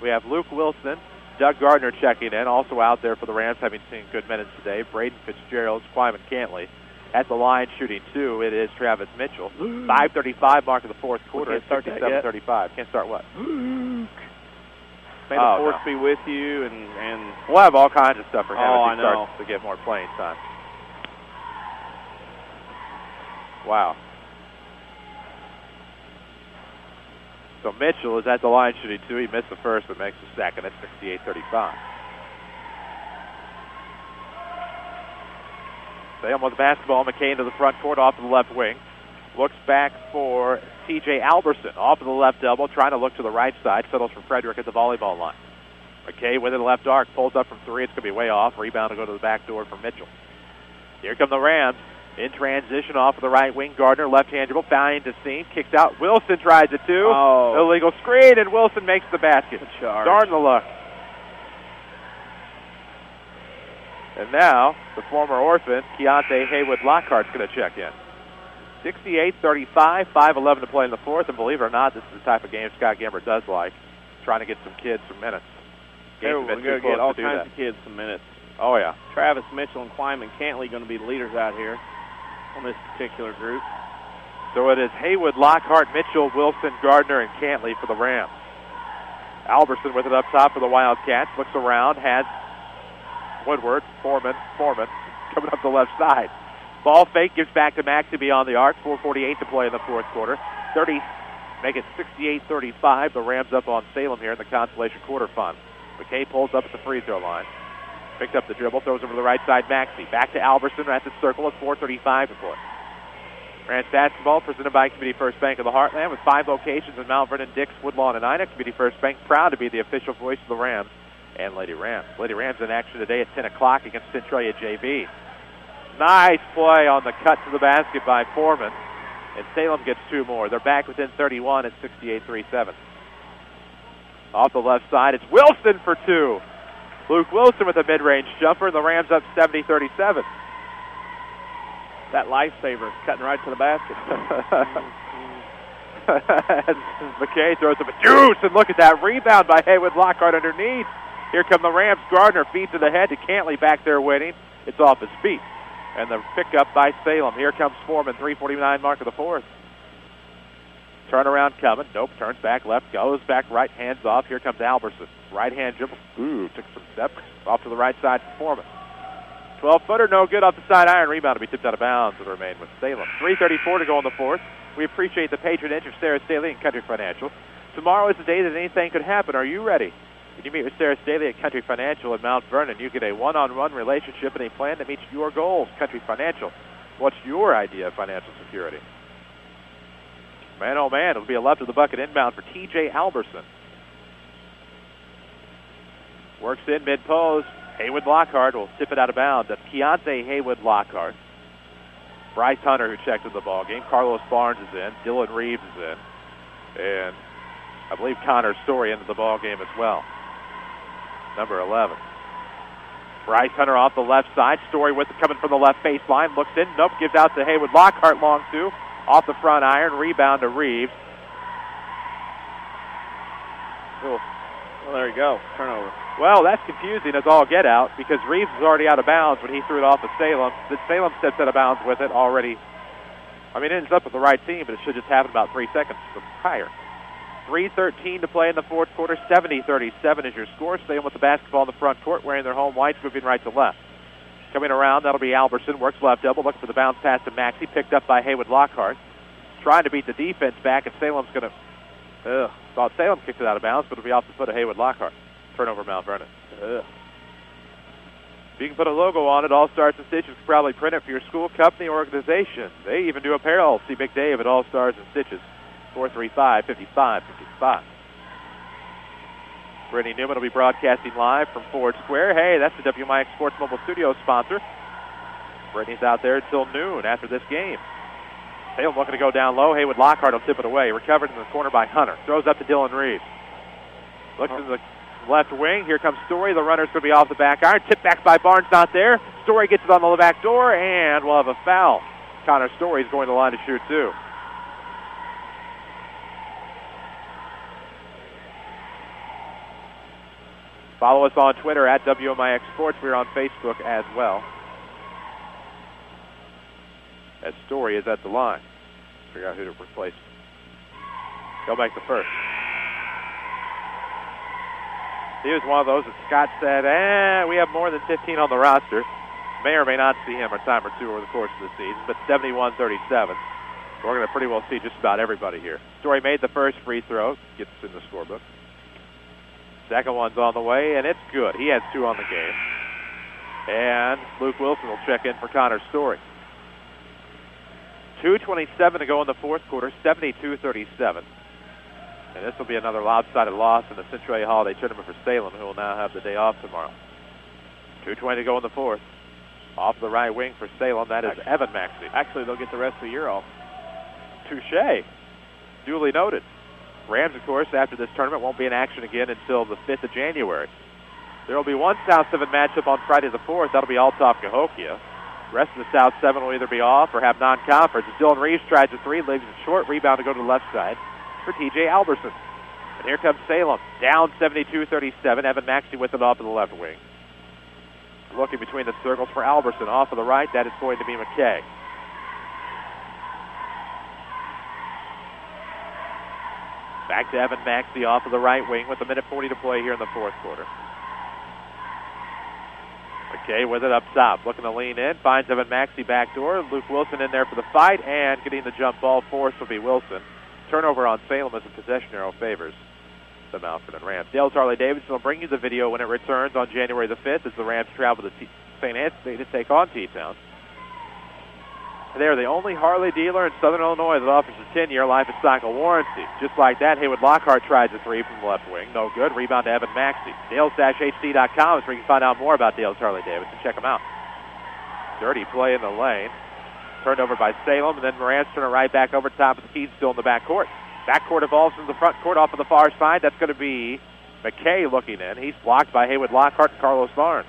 We have Luke Wilson, Doug Gardner checking in, also out there for the Rams, having seen good minutes today. Braden Fitzgerald, Kwyman Cantley. At the line shooting two, it is Travis Mitchell. 5:35 mark of the fourth quarter. Can't start that yet. 7:35. Can't start what? May the force be with you, and we'll have all kinds of stuff for him as he starts to get more playing time. Wow. So Mitchell is at the line shooting two. He missed the first, but makes the second. That's 68-35. Salem with the basketball. McKay into the front court off to the left wing. Looks back for T.J. Alberson off of the left elbow, trying to look to the right side. Settles for Frederick at the volleyball line. McKay with it left arc, pulls up from three. It's going to be way off. Rebound to go to the back door for Mitchell. Here come the Rams. In transition off of the right wing. Gardner, left-hand dribble, finding the seam, kicks out. Wilson tries it too. Illegal screen, and Wilson makes the basket. Darn the luck. And now, the former orphan, Keontae Haywood Lockhart's going to check in. 68-35, 5:11 to play in the fourth, and believe it or not, this is the type of game Scott Gamber does like, trying to get some kids some minutes. We're going to get all kinds of kids some minutes. Oh, yeah. Travis Mitchell and Kwyman Cantley going to be the leaders out here on this particular group. So it is Haywood, Lockhart, Mitchell, Wilson, Gardner, and Cantley for the Rams. Alberson with it up top for the Wildcats. Looks around, has Woodward, Foreman, coming up the left side. Ball fake, gives back to Maxey beyond the arc. 4:48 to play in the fourth quarter. 30, make it 68-35. The Rams up on Salem here in the Consolation Quarterfinal. McKay pulls up at the free throw line. Picks up the dribble, throws over to the right side, Maxey. Back to Alberson at the circle at 4:35 to play. Rams basketball presented by Community First Bank of the Heartland with 5 locations in Mt.Vernon, Dix, Woodlawn, and Ina. Community First Bank proud to be the official voice of the Rams and Lady Rams. Lady Rams in action today at 10 o'clock against Centralia JV. Nice play on the cut to the basket by Foreman. And Salem gets 2 more. They're back within 31 at 68-37. Off the left side, it's Wilson for 2. Luke Wilson with a mid-range jumper, and the Rams up 70-37. That lifesaver cutting right to the basket. McKay throws up a deuce, and look at that rebound by Haywood Lockhart underneath. Here come the Rams. Gardner feeds to the head to Cantley back there waiting. It's off his feet. And the pickup by Salem. Here comes Foreman, 3:49 mark of the fourth. Turnaround coming. Nope, turns back left, goes back right, hands off. Here comes Alberson. Right-hand dribble. Ooh, took some steps. Off to the right side for Foreman. 12-footer, no good off the side iron. Rebound to be tipped out of bounds and remain with Salem. 3:34 to go in the fourth. We appreciate the patronage of Sarah Staley and Country Financial. Tomorrow is the day that anything could happen. Are you ready? When you meet with Sarah Staley at Country Financial in Mt.Vernon, you get a one-on-one relationship and a plan that meets your goals. Country Financial. What's your idea of financial security? Man, oh man, it'll be a left of the bucket inbound for T.J. Alberson. Works in mid-post. Haywood Lockhart will tip it out of bounds. That's Keontae Haywood Lockhart. Bryce Hunter, who checked in the ball game. Carlos Barnes is in. Dylan Reeves is in. And I believe Connor Story into the ball game as well. Number 11. Bryce Hunter off the left side. Story with it coming from the left baseline. Looks in. Nope. Gives out to Haywood Lockhart. Long two. Off the front iron. Rebound to Reeves. Well, there you go. Turnover. Well, that's confusing as all get out because Reeves was already out of bounds when he threw it off of Salem. The Salem steps out of bounds with it already. I mean, it ends up with the right team, but it should just happen about 3 seconds prior. 3:13 to play in the fourth quarter. 70-37 is your score. Salem with the basketball in the front court, wearing their home whites, moving right to left. Coming around, that'll be Alberson. Works left elbow, looking for the bounce pass to Maxey. Picked up by Haywood Lockhart. Trying to beat the defense back, and Salem's going to Thought Salem kicked it out of bounds, but it'll be off the foot of Haywood Lockhart. Turnover, Mount Vernon. If you can put a logo on it, All Stars and Stitches can probably print it for your school, company, or organization. They even do apparel. See Big Dave at All Stars and Stitches. 435-5555. Brittany Newman will be broadcasting live from Ford Square. Hey, that's the WMIX Sports Mobile Studios sponsor. Brittany's out there until noon after this game. Salem looking to go down low. Haywood Lockhart will tip it away. Recovered in the corner by Hunter. Throws up to Dylan Reeves. Looks in the left wing. Here comes Story. The runner's going to be off the back iron. Tipped back by Barnes, not there. Story gets it on the back door, and we'll have a foul. Connor Story's going to the line to shoot, too. Follow us on Twitter at WMIX Sports. We're on Facebook as well. As Story is at the line. Figure out who to replace. He'll make the first. He was one of those that Scott said, we have more than 15 on the roster. May or may not see him a time or two over the course of the season, but 71-37. We're going to pretty well see just about everybody here. Story made the first free throw. Gets in the scorebook. Second one's on the way, and it's good. He has 2 on the game. And Luke Wilson will check in for Connor Story. 2:27 to go in the fourth quarter, 72-37. And this will be another lopsided loss in the Centralia Holiday Tournament for Salem, who will now have the day off tomorrow. 2:20 to go in the fourth. Off the right wing for Salem, that is Evan Maxey. Actually, they'll get the rest of the year off. Touche. Duly noted. Rams, of course, after this tournament won't be in action again until the 5th of January. There will be one South 7 matchup on Friday the 4th. That'll be Althoff-Cahokia. The rest of the South 7 will either be off or have non-conference. As Dylan Reeves tries a 3, leaves it short. Rebound to go to the left side for T.J. Alberson. And here comes Salem, down 72-37. Evan Maxey with it off to the left wing. Looking between the circles for Alberson. Off of the right, that is going to be McKay. Back to Evan Maxey off of the right wing with 1:40 to play here in the fourth quarter. McKay with it up top. Looking to lean in. Finds Evan Maxey backdoor. Luke Wilson in there for the fight. And getting the jump ball forced will be Wilson. Turnover on Salem as a possession arrow favors the Mt.Vernon Rams. Dale Harley-Davidson will bring you the video when it returns on January the 5th as the Rams travel to St. Anthony to take on T-Town. They are the only Harley dealer in Southern Illinois that offers a 10-year life and cycle warranty. Just like that, Haywood Lockhart tries a 3 from the left wing. No good. Rebound to Evan Maxey. Dales-HT.com is where you can find out more about Dales Harley-Davidson. Check them out. Dirty play in the lane. Turned over by Salem, and then Rams turn it right back over top of the key, still in the backcourt. Backcourt evolves into the front court off of the far side. That's going to be McKay looking in. He's blocked by Haywood Lockhart and Carlos Barnes.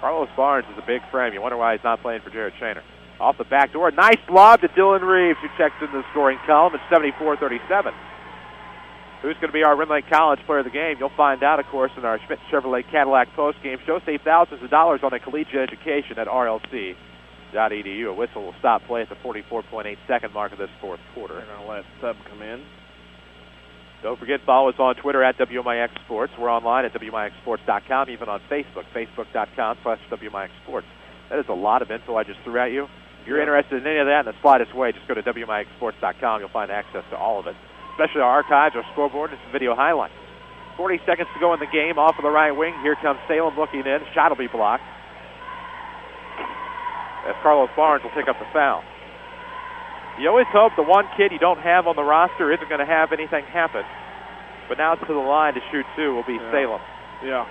Carlos Barnes is a big frame. You wonder why he's not playing for Jared Shaner. Off the back door. Nice lob to Dylan Reeves, who checks in the scoring column. It's 74-37. Who's going to be our Rend Lake College player of the game? You'll find out, of course, in our Schmidt Chevrolet Cadillac postgame show. Save thousands of dollars on a collegiate education at rlc.edu. A whistle will stop play at the 44.8-second mark of this fourth quarter. They're going to let sub come in. Don't forget, follow us on Twitter at WMIX Sports. We're online at WMIXSports.com, even on Facebook, Facebook.com/WMIX Sports. That is a lot of info I just threw at you. If you're interested in any of that in the slightest way, just go to WMIXSports.com. You'll find access to all of it, especially our archives, our scoreboard, and some video highlights. 40 seconds to go in the game. Off of the right wing. Here comes Salem looking in. Shot will be blocked, as Carlos Barnes will pick up the foul. You always hope the one kid you don't have on the roster isn't going to have anything happen. But now to the line to shoot 2 will be Salem. Yeah.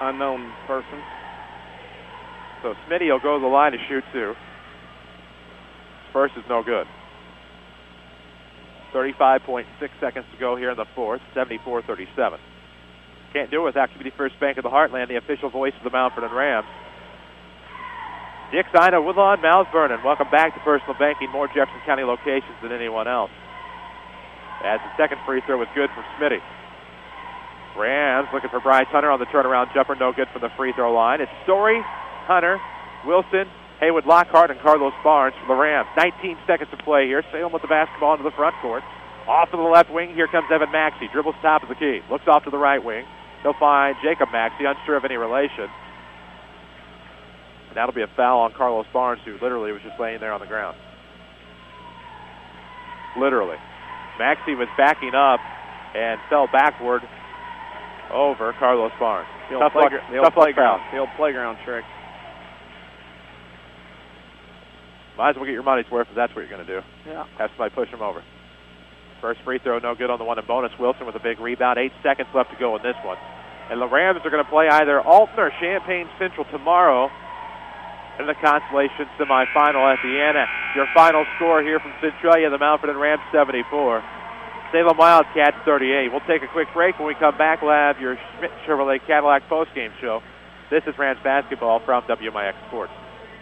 Unknown person. So Smitty will go to the line to shoot 2. First is no good. 35.6 seconds to go here in the fourth. 74-37. Can't do it without Community First Bank of the Heartland, the official voice of the Mt.Vernon Rams. Dick Ina, Woodlawn, Mt.Vernon. Welcome back to Personal Banking. More Jefferson County locations than anyone else. As the second free throw was good from Smitty. Rams looking for Bryce Hunter on the turnaround jumper. No good from the free throw line. It's Story, Hunter, Wilson, Haywood Lockhart, and Carlos Barnes for the Rams. 19 seconds to play here. Salem with the basketball into the front court. Off to the left wing. Here comes Evan Maxey. Dribbles top of the key. Looks off to the right wing. He'll find Jacob Maxey, unsure of any relation. And that'll be a foul on Carlos Barnes, who literally was just laying there on the ground. Literally. Maxey was backing up and fell backward over Carlos Barnes. The old playground trick. Might as well get your money's worth if that's what you're going to do. Yeah. Have somebody push him over. First free throw, no good on the one in bonus. Wilson with a big rebound. 8 seconds left to go in this one. And the Rams are going to play either Alton or Champaign Central tomorrow in the Consolation semifinal at the Annex. Your final score here from Centralia, the Mt.Vernon Rams 74. Salem Wildcats 38. We'll take a quick break. When we come back, we'll have your Schmidt Chevrolet Cadillac postgame show. This is Rams basketball from WMIX Sports.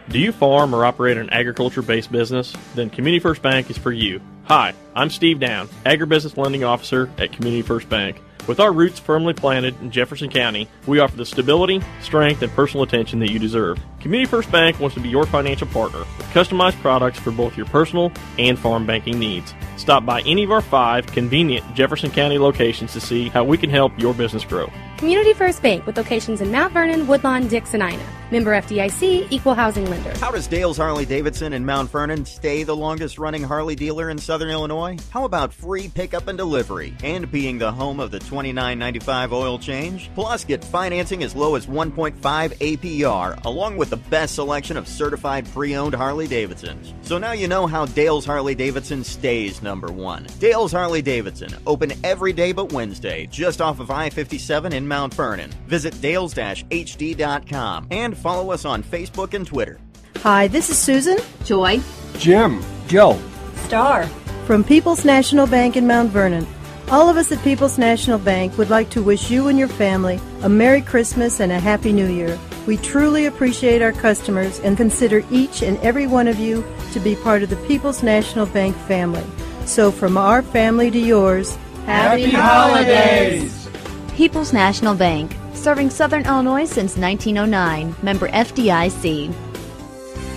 Do you farm or operate an agriculture-based business? Then Community First Bank is for you. Hi, I'm Steve Down, Agribusiness Lending Officer at Community First Bank. With our roots firmly planted in Jefferson County, we offer the stability, strength, and personal attention that you deserve. Community First Bank wants to be your financial partner with customized products for both your personal and farm banking needs. Stop by any of our 5 convenient Jefferson County locations to see how we can help your business grow. Community First Bank with locations in Mt.Vernon, Woodlawn, Dix, and Ina. Member FDIC, Equal Housing Lender. How does Dale's Harley Davidson in Mt.Vernon stay the longest running Harley dealer in Southern Illinois? How about free pickup and delivery and being the home of the $29.95 oil change? Plus, get financing as low as 1.5 APR along with the best selection of certified pre-owned Harley Davidsons. So now you know how Dale's Harley Davidson stays number 1. Dale's Harley Davidson, open every day but Wednesday, just off of I-57 in Mt.Vernon. Visit dales-hd.com and follow us on Facebook and Twitter. Hi, this is Susan. Joy. Jim. Joe. Star. From People's National Bank in Mt.Vernon. All of us at People's National Bank would like to wish you and your family a Merry Christmas and a Happy New Year. We truly appreciate our customers and consider each and every one of you to be part of the People's National Bank family. So from our family to yours, Happy Holidays! People's National Bank, serving Southern Illinois since 1909. Member FDIC.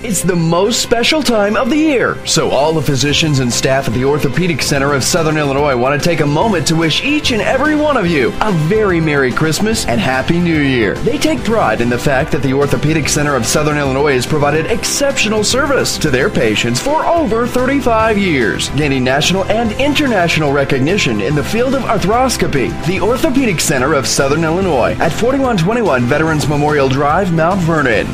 It's the most special time of the year, so all the physicians and staff at the Orthopedic Center of Southern Illinois want to take a moment to wish each and every one of you a very Merry Christmas and Happy New Year. They take pride in the fact that the Orthopedic Center of Southern Illinois has provided exceptional service to their patients for over 35 years, gaining national and international recognition in the field of arthroscopy. The Orthopedic Center of Southern Illinois at 4121 Veterans Memorial Drive, Mt.Vernon.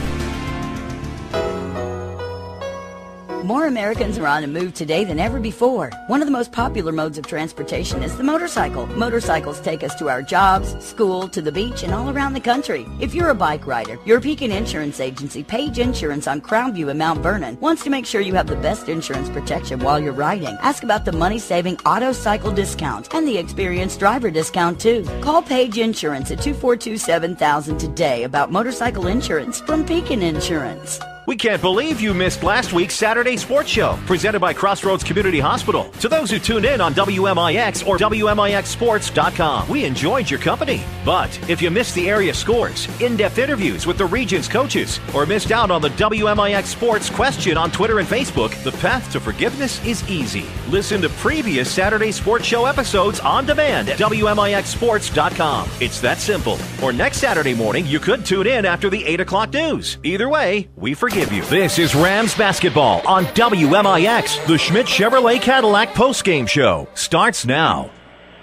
More Americans are on the move today than ever before. One of the most popular modes of transportation is the motorcycle. Motorcycles take us to our jobs, school, to the beach, and all around the country. If you're a bike rider, your Pekin Insurance Agency, Page Insurance on Crownview in Mt.Vernon, wants to make sure you have the best insurance protection while you're riding. Ask about the money-saving auto cycle discount and the experienced driver discount, too. Call Page Insurance at 242-7000 today about motorcycle insurance from Pekin Insurance. We can't believe you missed last week's Saturday Sports Show, presented by Crossroads Community Hospital. To those who tuned in on WMIX or WMIXsports.com, we enjoyed your company. But if you missed the area scores, in-depth interviews with the region's coaches, or missed out on the WMIX Sports question on Twitter and Facebook, the path to forgiveness is easy. Listen to previous Saturday Sports Show episodes on demand at WMIXsports.com. It's that simple. Or next Saturday morning, you could tune in after the 8 o'clock news. Either way, we forgive you. This is Rams basketball on WMIX. The Schmidt Chevrolet Cadillac postgame show starts now.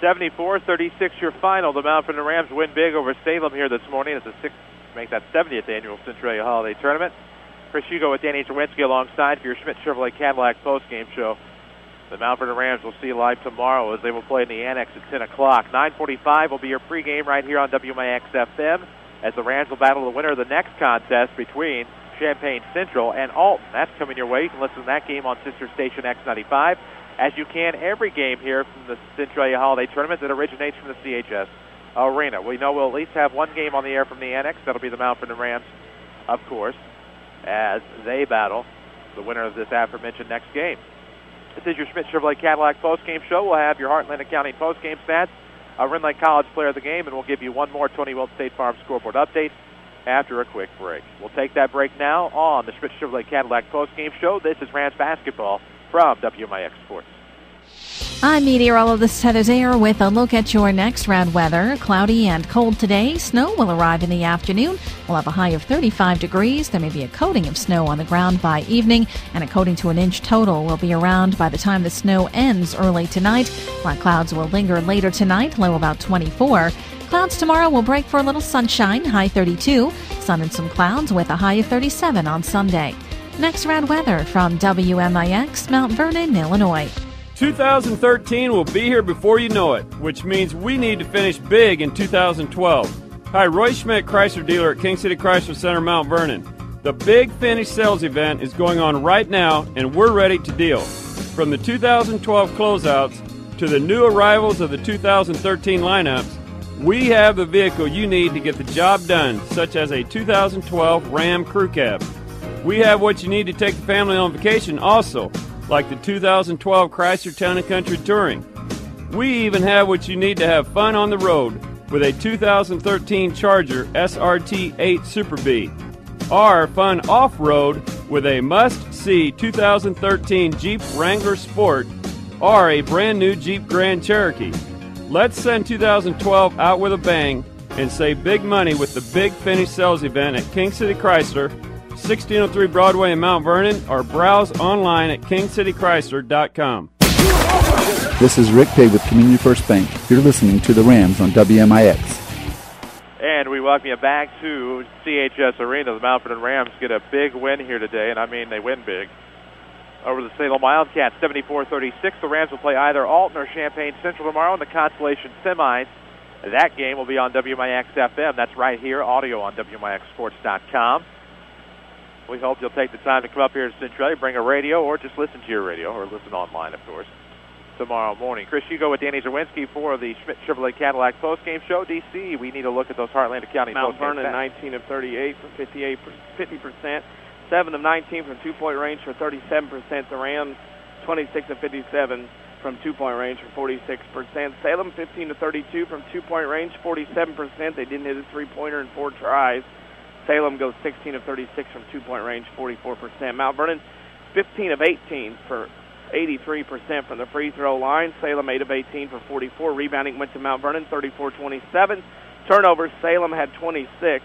74-36 your final. The Mt.Vernon Rams win big over Salem here this morning as the make that 70th annual Centralia Holiday Tournament. Chris Hugo with Danny Czerwinski alongside for your Schmidt Chevrolet Cadillac postgame show. The Mt.Vernon Rams will see you live tomorrow as they will play in the Annex at 10 o'clock. 9:45 will be your pregame right here on WMIX FM as the Rams will battle the winner of the next contest between Champaign Central and Alton. That's coming your way. You can listen to that game on sister station X95, as you can every game here from the Centralia Holiday Tournament that originates from the CHS Arena. We know we'll at least have one game on the air from the Annex. That'll be the Mt.Vernon Rams, of course, as they battle the winner of this aforementioned next game. This is your Schmidt Chevrolet Cadillac postgame show. We'll have your Heartland Accounting postgame stats, a Rend Lake College player of the game, and we'll give you one more Tony Wilt State Farm scoreboard update after a quick break. We'll take that break now on the Schmidt Chevrolet Cadillac postgame show. This is Rams basketball from WMIX Sports. I'm meteorologist Heather Zayer with a look at your next round weather. Cloudy and cold today. Snow will arrive in the afternoon. We'll have a high of 35 degrees. There may be a coating of snow on the ground by evening, and a coating to an inch total will be around by the time the snow ends early tonight. Black clouds will linger later tonight, low about 24. Clouds tomorrow will break for a little sunshine, high 32. Sun and some clouds with a high of 37 on Sunday. Next round weather from WMIX, Mount Vernon, Illinois. 2013 will be here before you know it, which means we need to finish big in 2012. Hi, Roy Schmidt, Chrysler dealer at King City Chrysler Center, Mount Vernon. The Big Finish sales event is going on right now, and we're ready to deal. From the 2012 closeouts to the new arrivals of the 2013 lineups, we have the vehicle you need to get the job done, such as a 2012 Ram Crew Cab. We have what you need to take the family on vacation also, like the 2012 Chrysler Town & Country Touring. We even have what you need to have fun on the road with a 2013 Charger SRT 8 Super B, or fun off-road with a must-see 2013 Jeep Wrangler Sport or a brand-new Jeep Grand Cherokee. Let's send 2012 out with a bang and save big money with the Big Finish sales event at King City Chrysler, 1603 Broadway in Mount Vernon, or browse online at kingcitychrysler.com. This is Rick Pig with Community First Bank. You're listening to the Rams on WMIX. And we welcome you back to CHS Arena. The Mt.Vernon Rams get a big win here today, and I mean they win big. Over the Salem Wildcats, 74-36. The Rams will play either Alton or Champaign Central tomorrow in the Consolation semis. That game will be on WMIX FM. That's right here, audio on WMIXsports.com. We hope you'll take the time to come up here to Centralia, bring a radio, or just listen to your radio, or listen online, of course, tomorrow morning. Chris Hugo with Danny Czerwinski for the Schmidt Chevrolet Cadillac postgame show. DC, we need to look at those Heartland County postgame stats. Mount Vernon, 19 of 38 for 50%. 7 of 19 from two-point range for 37%. The Rams, 26 of 57 from two-point range for 46%. Salem, 15 of 32 from two-point range, 47%. They didn't hit a three-pointer in 4 tries. Salem goes 16 of 36 from two-point range, 44%. Mount Vernon, 15 of 18 for 83% from the free throw line. Salem, 8 of 18 for 44. Rebounding went to Mount Vernon, 34-27. Turnovers, Salem had 26.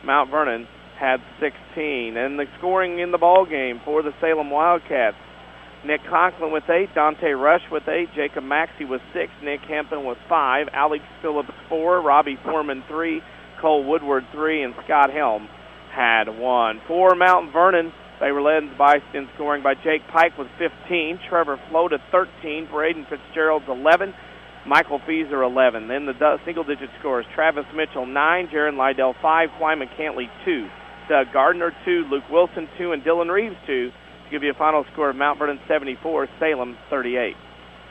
Mount Vernon had 16. And the scoring in the ball game for the Salem Wildcats: Nick Conklin with 8, Dante Rush with 8, Jacob Maxey with 6, Nick Hempton with 5, Alex Phillips 4, Robbie Foreman 3, Cole Woodward 3, and Scott Helm had 1. For Mount Vernon, they were led in scoring by Jake Pike with 15, Trevor Float at 13, Braden Fitzgerald's 11, Michael Feeser 11. Then the single-digit scores: Travis Mitchell 9, Jaron Lydell 5, Wyman Cantley 2, Doug Gardner 2, Luke Wilson 2, and Dylan Reeves 2, to give you a final score of Mount Vernon 74, Salem 38.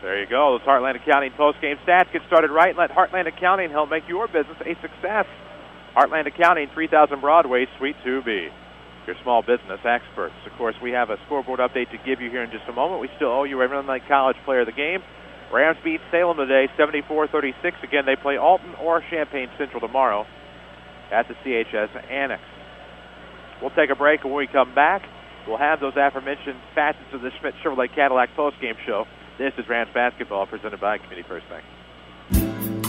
There you go. Those Heartland Accounting post-game stats. Get started right. Let Heartland Accounting help make your business a success. Heartland Accounting, 3000 Broadway, Suite 2B. Your small business experts. Of course, we have a scoreboard update to give you here in just a moment. We still owe you a Vernon Lake College player of the game. Rams beat Salem today, 74-36. Again, they play Alton or Champaign Central tomorrow at the CHS Annex. We'll take a break, and when we come back, we'll have those aforementioned facets of the Schmidt Chevrolet Cadillac postgame show. This is Rams basketball, presented by Community First Bank.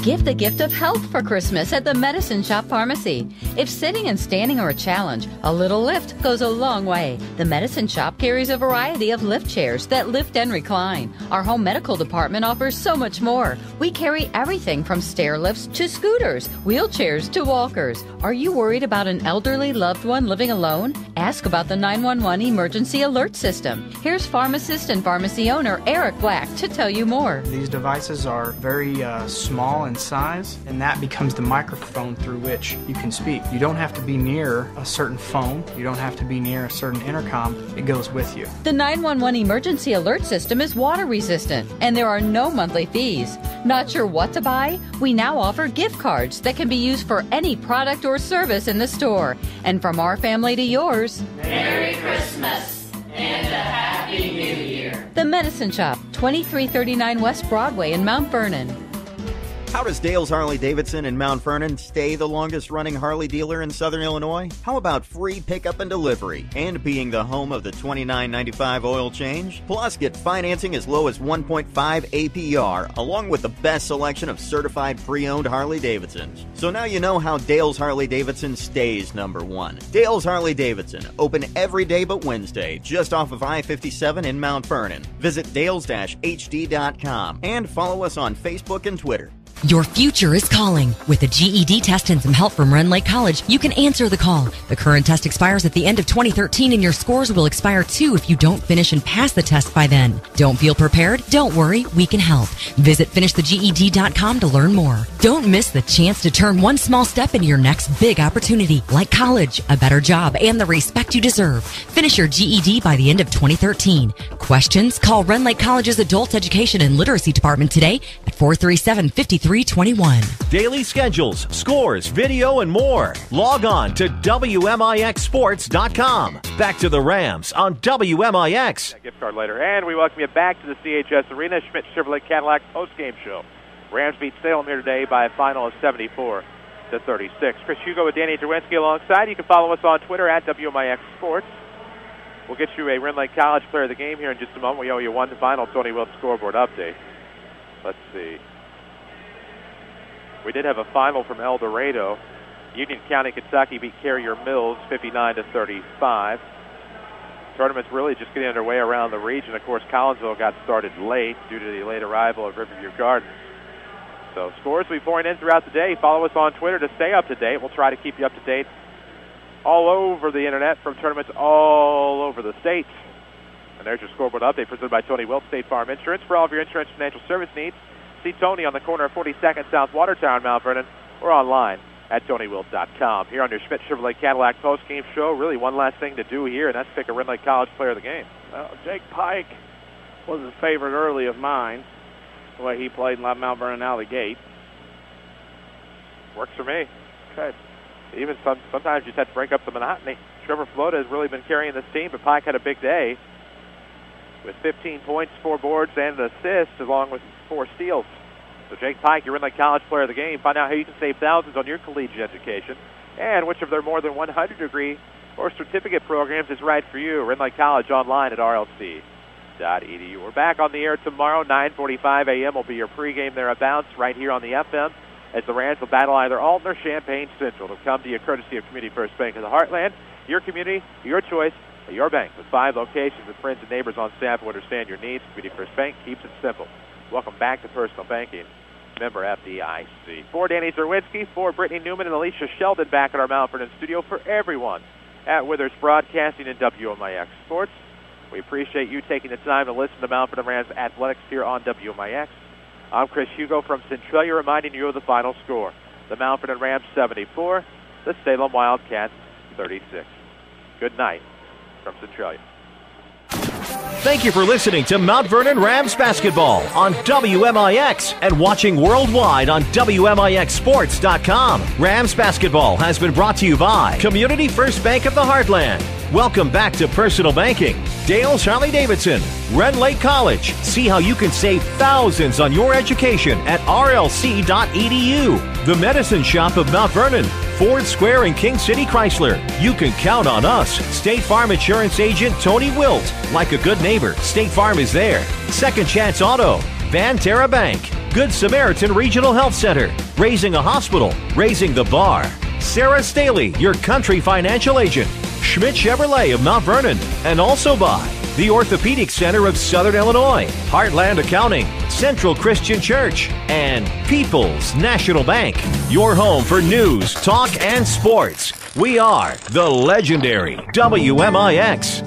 Give the gift of health for Christmas at the Medicine Shop Pharmacy. If sitting and standing are a challenge, a little lift goes a long way. The Medicine Shop carries a variety of lift chairs that lift and recline. Our home medical department offers so much more. We carry everything from stair lifts to scooters, wheelchairs to walkers. Are you worried about an elderly loved one living alone? Ask about the 911 emergency alert system. Here's pharmacist and pharmacy owner Eric Black to tell you more. These devices are very small in size, and that becomes the microphone through which you can speak. You don't have to be near a certain phone. You don't have to be near a certain intercom. It goes with you. The 911 emergency alert system is water resistant, and there are no monthly fees. Not sure what to buy? We now offer gift cards that can be used for any product or service in the store. And from our family to yours, Merry Christmas and a Happy New Year. The Medicine Shop, 2339 West Broadway in Mount Vernon. How does Dale's Harley-Davidson in Mount Vernon stay the longest-running Harley dealer in Southern Illinois? How about free pickup and delivery and being the home of the $29.95 oil change? Plus, get financing as low as 1.5 APR, along with the best selection of certified pre-owned Harley-Davidsons. So now you know how Dale's Harley-Davidson stays number one. Dale's Harley-Davidson, open every day but Wednesday, just off of I-57 in Mount Vernon. Visit dales-hd.com and follow us on Facebook and Twitter. Your future is calling. With a GED test and some help from Rend Lake College, you can answer the call. The current test expires at the end of 2013 and your scores will expire too if you don't finish and pass the test by then. Don't feel prepared? Don't worry, we can help. Visit finishtheged.com to learn more. Don't miss the chance to turn one small step into your next big opportunity, like college, a better job, and the respect you deserve. Finish your GED by the end of 2013. Questions? Call Rend Lake College's Adult Education and Literacy Department today at 437-5321. Daily schedules, scores, video, and more. Log on to WMIXsports.com. Back to the Rams on WMIX. Gift card later. And we welcome you back to the CHS Arena, Schmidt Chevrolet Cadillac postgame show. Rams beat Salem here today by a final of 74-36. Chris Hugo with Danny Czerwinski alongside. You can follow us on Twitter at WMIX Sports. We'll get you a Rend Lake College player of the game here in just a moment. We owe you one final Tony Wiltz scoreboard update. Let's see. We did have a final from El Dorado. Union County, Kentucky beat Carrier Mills 59-35. Tournament's really just getting underway around the region. Of course, Collinsville got started late due to the late arrival of Riverview Gardens. So scores will be pouring in throughout the day. Follow us on Twitter to stay up to date. We'll try to keep you up to date all over the internet from tournaments all over the state. And there's your scoreboard update presented by Tony Wiltz, State Farm Insurance. For all of your insurance financial service needs, see Tony on the corner of 42nd South Watertown, Mount Vernon, or online at TonyWiltz.com. Here on your Schmidt Chevrolet Cadillac postgame show, really one last thing to do here, and that's pick a Rend Lake College player of the game. Well, Jake Pike was a favorite early of mine, the way he played in Mount Vernon out of the gate. Works for me. Okay. Even sometimes you just have to break up the monotony. Trevor Flota has really been carrying this team, but Pike had a big day with 15 points, 4 boards, and an assist, along with 4 steals. So Jake Pike, your Rend Lake College player of the game. Find out how you can save thousands on your collegiate education and which of their more than 100 degree or certificate programs is right for you. Rend Lake College online at rlc.edu. We're back on the air tomorrow, 9:45 a.m. will be your pregame thereabouts right here on the FM as the Rams will battle either Alton or Champaign Central. It'll come to you courtesy of Community First Bank of the Heartland. Your community, your choice, your bank. With 5 locations with friends and neighbors on staff who understand your needs, Community First Bank keeps it simple. Welcome back to Personal Banking. Member FDIC. For Danny Czerwinski, for Brittany Newman and Alicia Sheldon back at our Mount Vernon studio, for everyone at Withers Broadcasting and WMIX Sports. We appreciate you taking the time to listen to Mount Vernon Rams Athletics here on WMIX. I'm Chris Hugo from Centralia reminding you of the final score. The Mount Vernon Rams 74, the Salem Wildcats 36. Good night from Centralia. Thank you for listening to Mount Vernon Rams basketball on WMIX and watching worldwide on WMIXsports.com. Rams basketball has been brought to you by Community First Bank of the Heartland. Welcome back to Personal Banking. Dale's Harley-Davidson, Rend Lake College. See how you can save thousands on your education at rlc.edu. The Medicine Shop of Mount Vernon, Ford Square and King City Chrysler. You can count on us. State Farm Insurance Agent Tony Wilt. Like a good neighbor, State Farm is there. Second Chance Auto, Van Terra Bank, Good Samaritan Regional Health Center, Raising a Hospital, Raising the Bar. Sarah Staley, your country financial agent. Schmidt Chevrolet of Mount Vernon, and also by the Orthopedic Center of Southern Illinois, Heartland Accounting, Central Christian Church, and People's National Bank. Your home for news, talk, and sports. We are the legendary WMIX.